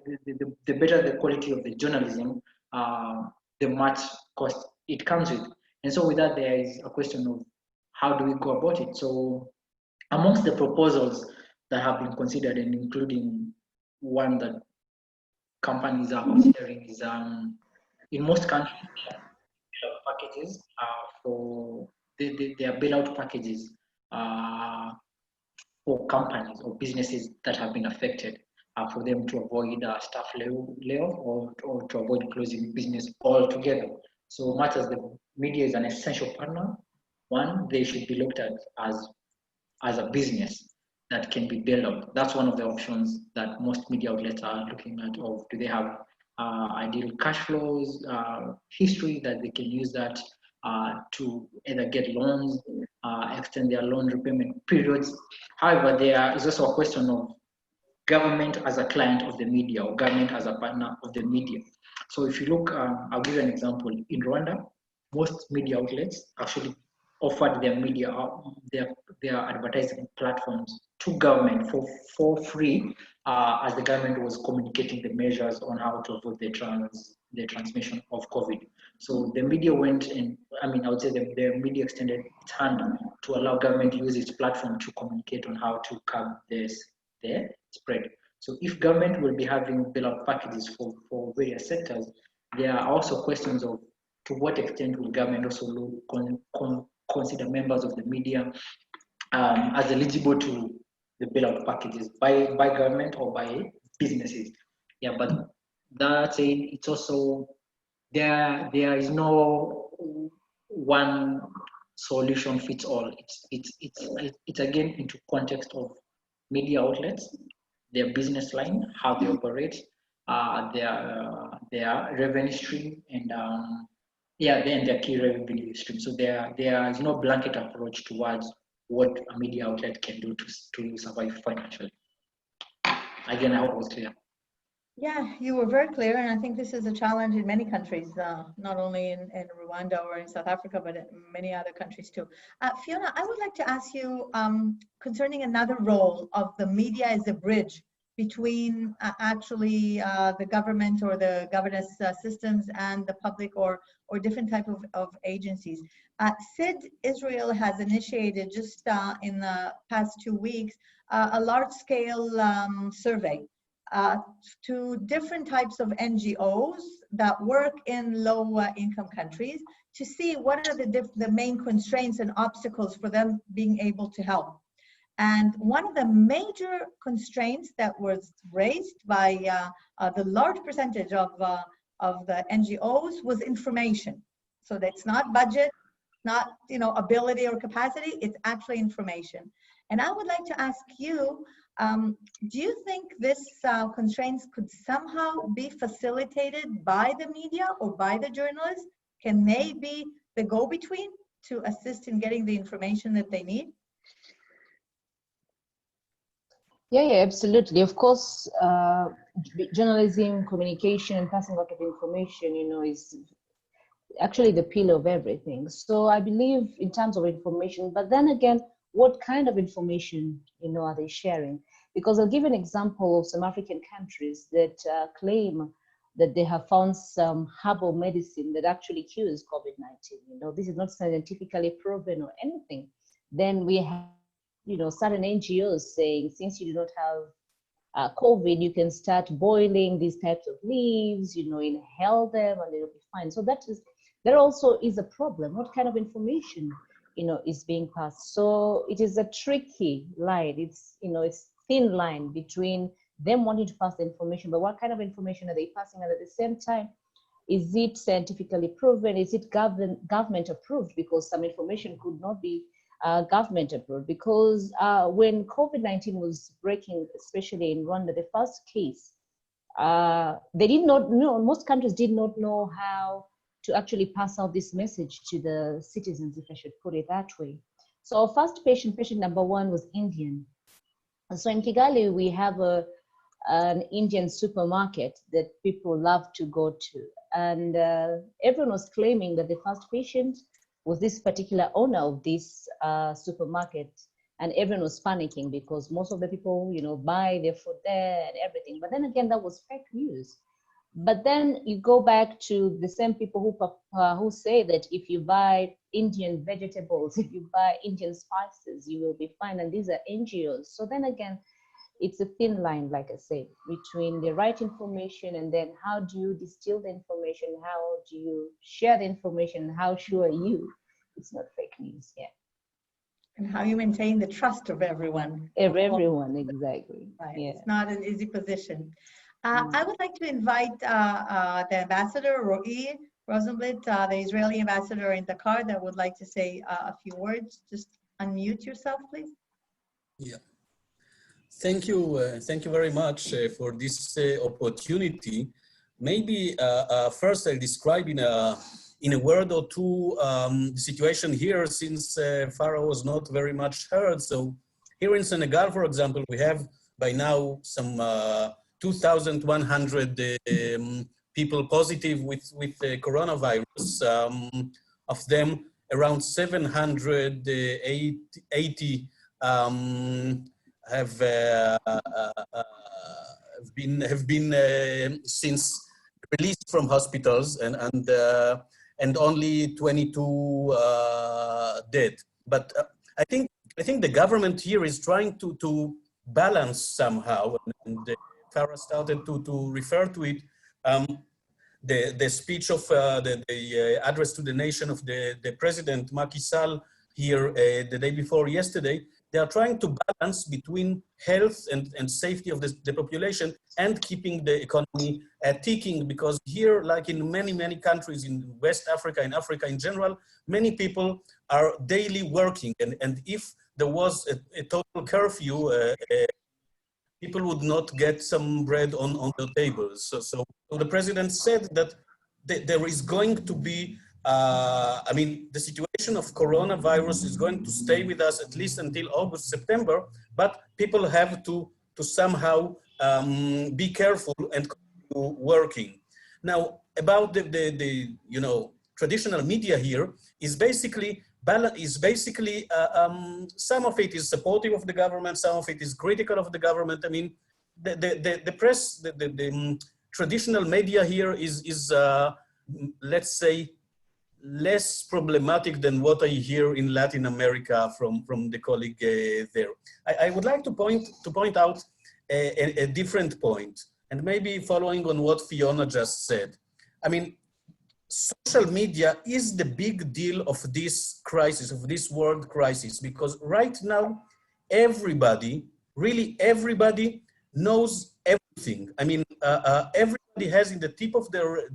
better the quality of the journalism, the much cost it comes with. And so with that, there is a question of how do we go about it? So amongst the proposals that have been considered, and including one that companies are considering, is in most countries, packages for their bailout packages for companies or businesses that have been affected, for them to avoid staff layoff or to avoid closing business altogether. So much as the media is an essential partner, one, they should be looked at as a business that can be bailed out. That's one of the options that most media outlets are looking at. Of do they have ideal cash flows, history that they can use that to either get loans, extend their loan repayment periods. However, there is also a question of government as a client of the media or government as a partner of the media. So if you look, I'll give you an example. In Rwanda, most media outlets actually offered their media, their advertising platforms to government for free, as the government was communicating the measures on how to avoid the transmission of COVID. So the media went in, I would say the media extended its hand to allow government to use its platform to communicate on how to curb the spread. So if government will be having bailout packages for various sectors, there are also questions of to what extent will government also consider members of the media as eligible to the bailout packages by government or by businesses. Yeah, but that said, it's also there is no one solution fits all. It's again into context of media outlets, their business line, how they operate, their revenue stream, and then their key revenue stream. So there is no blanket approach towards what a media outlet can do to survive financially. Again, I hope it was clear. Yeah, you were very clear, and I think this is a challenge in many countries, not only in Rwanda or in South Africa, but in many other countries too. Fiona, I would like to ask you concerning another role of the media as a bridge between actually the government or the governance systems and the public or different type of agencies. SID Israel has initiated just in the past 2 weeks a large-scale survey to different types of NGOs that work in low-income countries to see what are the main constraints and obstacles for them being able to help. And one of the major constraints that was raised by the large percentage of the NGOs was information. So that's not budget, not ability or capacity, it's actually information. And I would like to ask you, do you think this constraints could somehow be facilitated by the media or by the journalists? Can they be the go-between to assist in getting the information that they need? Yeah, absolutely. Of course, journalism, communication, and passing out of information, is actually the pillar of everything. So I believe in terms of information, but then again, what kind of information, are they sharing? Because I'll give an example of some African countries that claim that they have found some herbal medicine that actually cures COVID-19. This is not scientifically proven or anything. Then we have, certain NGOs saying, since you do not have COVID, you can start boiling these types of leaves, inhale them and it'll be fine. So that also is a problem. What kind of information, is being passed? So it is a tricky line. It's, it's thin line between them wanting to pass the information, but what kind of information are they passing? And at the same time, is it scientifically proven? Is it government approved? Because some information could not be government approved. Because when COVID-19 was breaking, especially in Rwanda, the first case, they did not know, most countries did not know how to actually pass out this message to the citizens, if I should put it that way. So our first patient number one was Indian. And so in Kigali, we have an Indian supermarket that people love to go to. And everyone was claiming that the first patient was this particular owner of this supermarket. And everyone was panicking because most of the people, buy their food there and everything. But then again, that was fake news. But then you go back to the same people who say that if you buy Indian vegetables, if you buy Indian spices, you will be fine. And these are NGOs. So then again, it's a thin line, like I said, between the right information and then how do you distill the information? How do you share the information? How sure are you it's not fake news? Yeah. And how you maintain the trust of everyone. Everyone, exactly. Right. Yeah. It's not an easy position. I would like to invite the ambassador, Roi Rosenblit, the Israeli ambassador in Dakar, that would like to say a few words. Just unmute yourself, please. Yeah. Thank you very much for this opportunity. Maybe first I'll describe in a word or two the situation here, since Farah was not very much heard. So here in Senegal, for example, we have by now some 2,100 people positive with coronavirus. Of them, around 780 have been since released from hospitals, and only 22 dead. But I think the government here is trying to balance somehow, and Farah started to refer to it. The speech of the address to the nation of the president Macky Sall here the day before yesterday. They are trying to balance between health and safety of the population and keeping the economy ticking, because here, like in many countries in West Africa, in Africa in general, many people are daily working, and if there was a total curfew, people would not get some bread on their tables. So the president said that there is going to be, I mean, the situation of coronavirus is going to stay with us at least until August, September, but people have to somehow be careful and continue working. Now, about the traditional media here is basically some of it is supportive of the government, some of it is critical of the government. I mean, the press, the traditional media here is let's say, less problematic than what I hear in Latin America from the colleague there. I would like to point out a different point, and maybe following on what Fiona just said. I mean, social media is the big deal of this crisis, of this world crisis, because right now everybody, really everybody knows everything. I mean, everybody has in the tip of their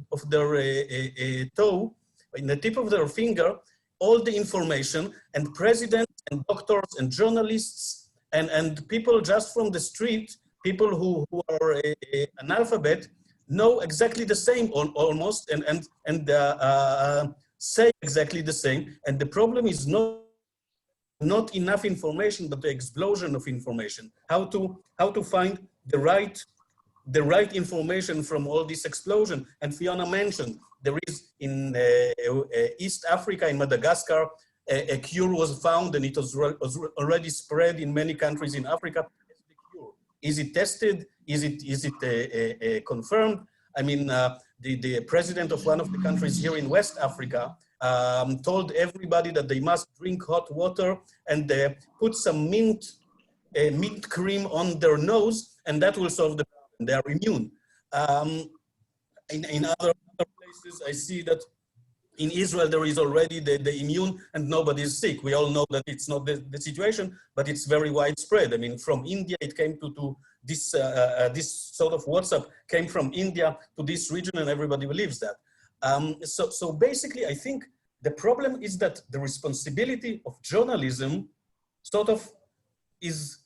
toe, in the tip of their finger, all the information, and presidents and doctors and journalists and people just from the street, people who are analphabet, know exactly the same almost and say exactly the same. And the problem is not enough information, but the explosion of information. How to find the right information from all this explosion. And Fiona mentioned there is in East Africa, in Madagascar, a cure was found, and it was already spread in many countries in Africa. Is it tested? Is it confirmed? I mean, the president of one of the countries here in West Africa told everybody that they must drink hot water and put some mint cream on their nose, and that will solve the problem. They are immune. In other places, I see that in Israel, there is already the immune and nobody is sick. We all know that it's not the situation, but it's very widespread. I mean, from India, it came to this, this sort of WhatsApp came from India to this region, and everybody believes that. So basically, I think the problem is that the responsibility of journalism sort of is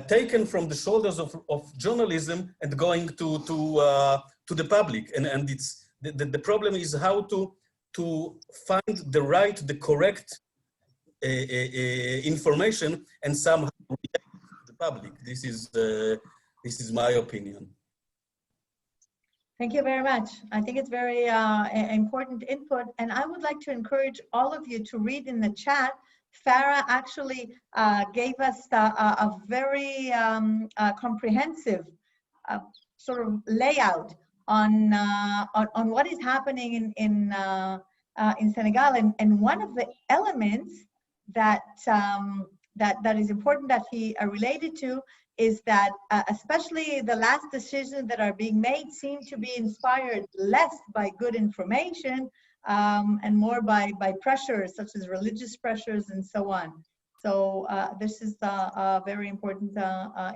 taken from the shoulders of journalism and going to the public. And it's the problem is how to find the correct information and somehow relate to the public. This is my opinion. Thank you very much. I think it's very important input, and I would like to encourage all of you to read in the chat. Farah actually gave us a very comprehensive sort of layout on what is happening in Senegal, and one of the elements that that is important that he related to is that especially the last decisions that are being made seem to be inspired less by good information and more by pressures such as religious pressures and so on. So this is very important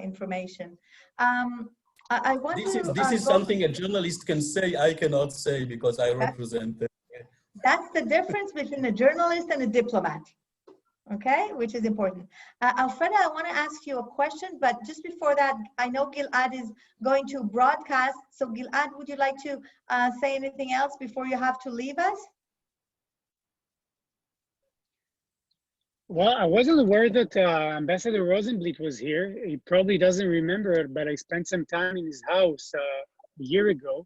information. I want this is something a journalist can say, I cannot say because I represent it. That's the difference between a journalist and a diplomat, okay, which is important. Alfredo, I want to ask you a question, but just before that, I know Gilad is going to broadcast. So Gilad, would you like to say anything else before you have to leave us? Well, I wasn't aware that Ambassador Rosenblit was here. He probably doesn't remember it, but I spent some time in his house a year ago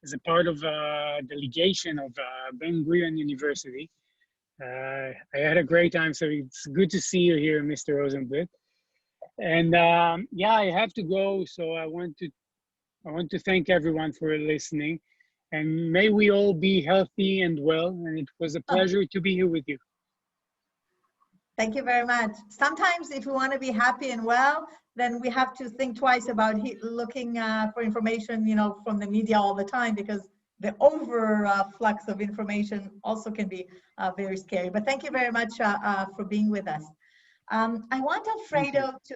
as a part of a delegation of Ben Gurion University. I had a great time, so it's good to see you here, Mr. Rosenblit. And yeah, I have to go, so I want to thank everyone for listening, and may we all be healthy and well. And it was a pleasure to be here with you. Thank you very much. Sometimes if we want to be happy and well, then we have to think twice about looking for information, you know, from the media all the time, because the overflux of information also can be very scary. But thank you very much for being with us. I want Alfredo to,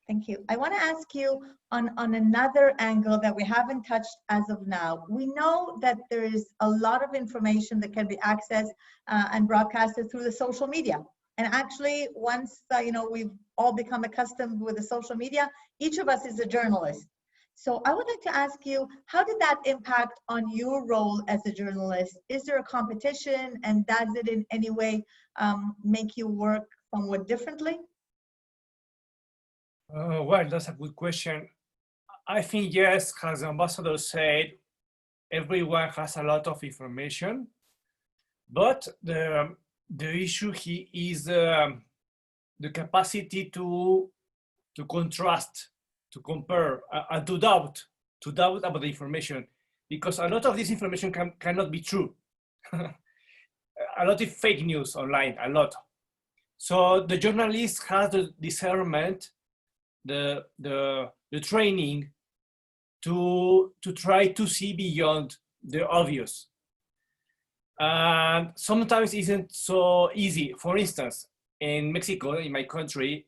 thank you. I want to ask you on another angle that we haven't touched as of now. We know that there is a lot of information that can be accessed and broadcasted through the social media. And actually, once you know, we've all become accustomed with the social media, each of us is a journalist. So I would like to ask you, how did that impact on your role as a journalist? Is there a competition, and does it in any way make you work somewhat differently? Well, that's a good question. I think yes, as the ambassador said, everyone has a lot of information, but the issue here is the capacity to contrast, to compare, and to doubt about the information, because a lot of this information cannot be true. A lot of fake news online, a lot. So the journalist has the discernment, the training to try to see beyond the obvious. And sometimes it isn't so easy. For instance, in Mexico, in my country,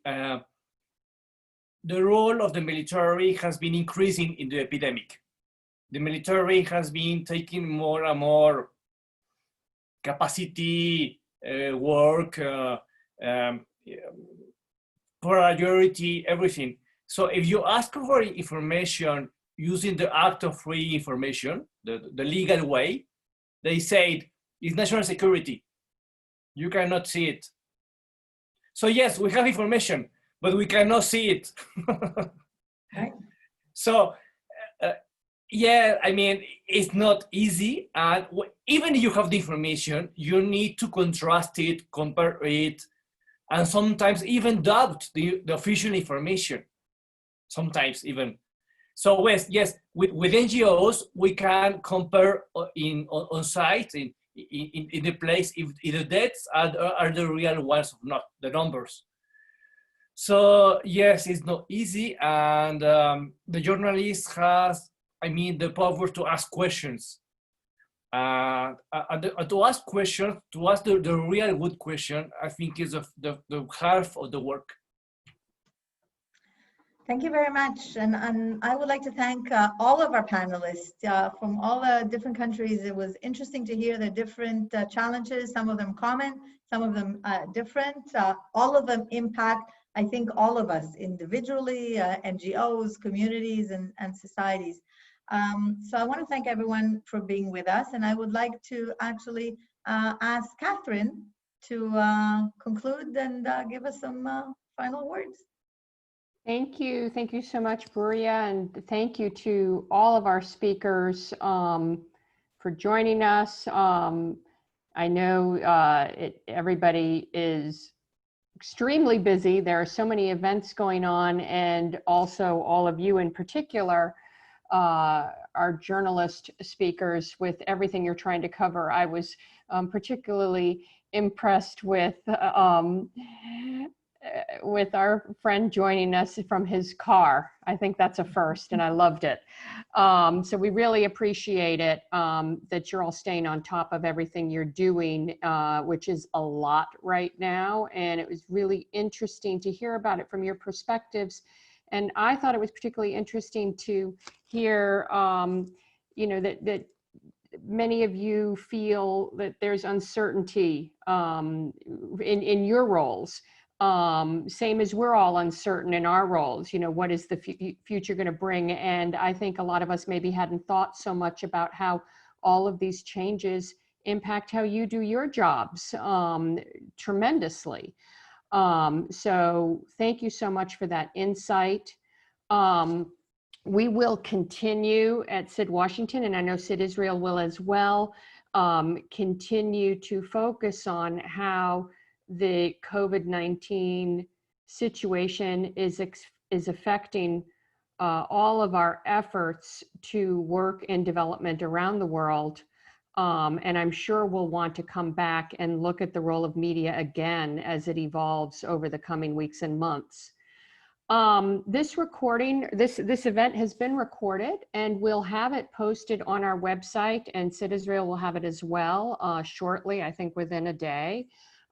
the role of the military has been increasing in the epidemic. The military has been taking more and more capacity, work, priority, everything. So if you ask for information using the Act of Free Information, the legal way, they say it's national security. You cannot see it. So yes, we have information, but we cannot see it. Right. So yeah, I mean, it's not easy. And even if you have the information, you need to contrast it, compare it, and sometimes even doubt the official information. Sometimes even. So yes, with NGOs, we can compare on site, in the place, if the deaths are the real ones or not, the numbers. So yes, it's not easy, and the journalist has, I mean, the power to ask questions. And to ask questions, to ask the real good question, I think is the half of the work. Thank you very much. And I would like to thank all of our panelists from all the different countries. It was interesting to hear the different challenges, some of them common, some of them different. All of them impact, I think, all of us individually, NGOs, communities, and societies. So I want to thank everyone for being with us. And I would like to actually ask Catherine to conclude and give us some final words. Thank you. Thank you so much, Buria, and thank you to all of our speakers for joining us. I know everybody is extremely busy. There are so many events going on, and also all of you in particular, our journalist speakers, with everything you're trying to cover. I was particularly impressed with our friend joining us from his car. I think that's a first, and I loved it. So we really appreciate it, that you're all staying on top of everything you're doing, which is a lot right now. And it was really interesting to hear about it from your perspectives. And I thought it was particularly interesting to hear, you know, that many of you feel that there's uncertainty in your roles. Same as we're all uncertain in our roles, you know, what is the future going to bring? And I think a lot of us maybe hadn't thought so much about how all of these changes impact how you do your jobs tremendously. So thank you so much for that insight. We will continue at SID-Washington, and I know SID Israel will as well, continue to focus on how the COVID-19 situation is affecting all of our efforts to work in development around the world. And I'm sure we'll want to come back and look at the role of media again as it evolves over the coming weeks and months. This event has been recorded, and we'll have it posted on our website, and SID Israel will have it as well shortly, I think within a day.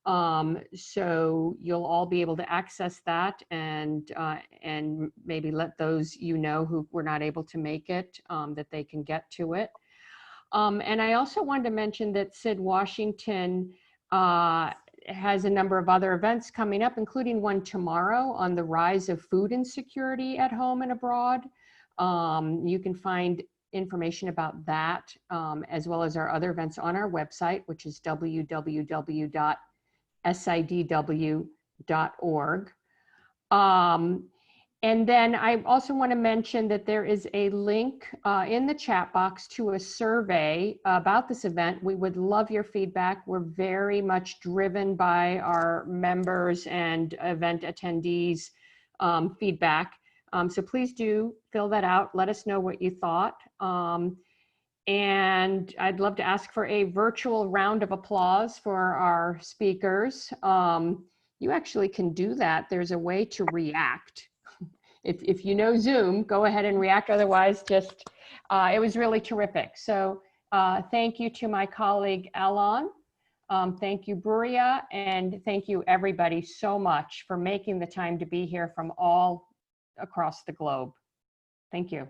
So you'll all be able to access that, and maybe let those you know who were not able to make it, that they can get to it. And I also wanted to mention that SID-Washington has a number of other events coming up, including one tomorrow on the rise of food insecurity at home and abroad. You can find information about that, as well as our other events on our website, which is www.SIDW.org. And then I also want to mention that there is a link in the chat box to a survey about this event. We would love your feedback. We're very much driven by our members and event attendees' feedback. So please do fill that out. Let us know what you thought. And I'd love to ask for a virtual round of applause for our speakers. You actually can do that. There's a way to react. If you know Zoom, go ahead and react. Otherwise, just, it was really terrific. So thank you to my colleague, Alon. Thank you, Buria. And thank you, everybody, so much for making the time to be here from all across the globe. Thank you.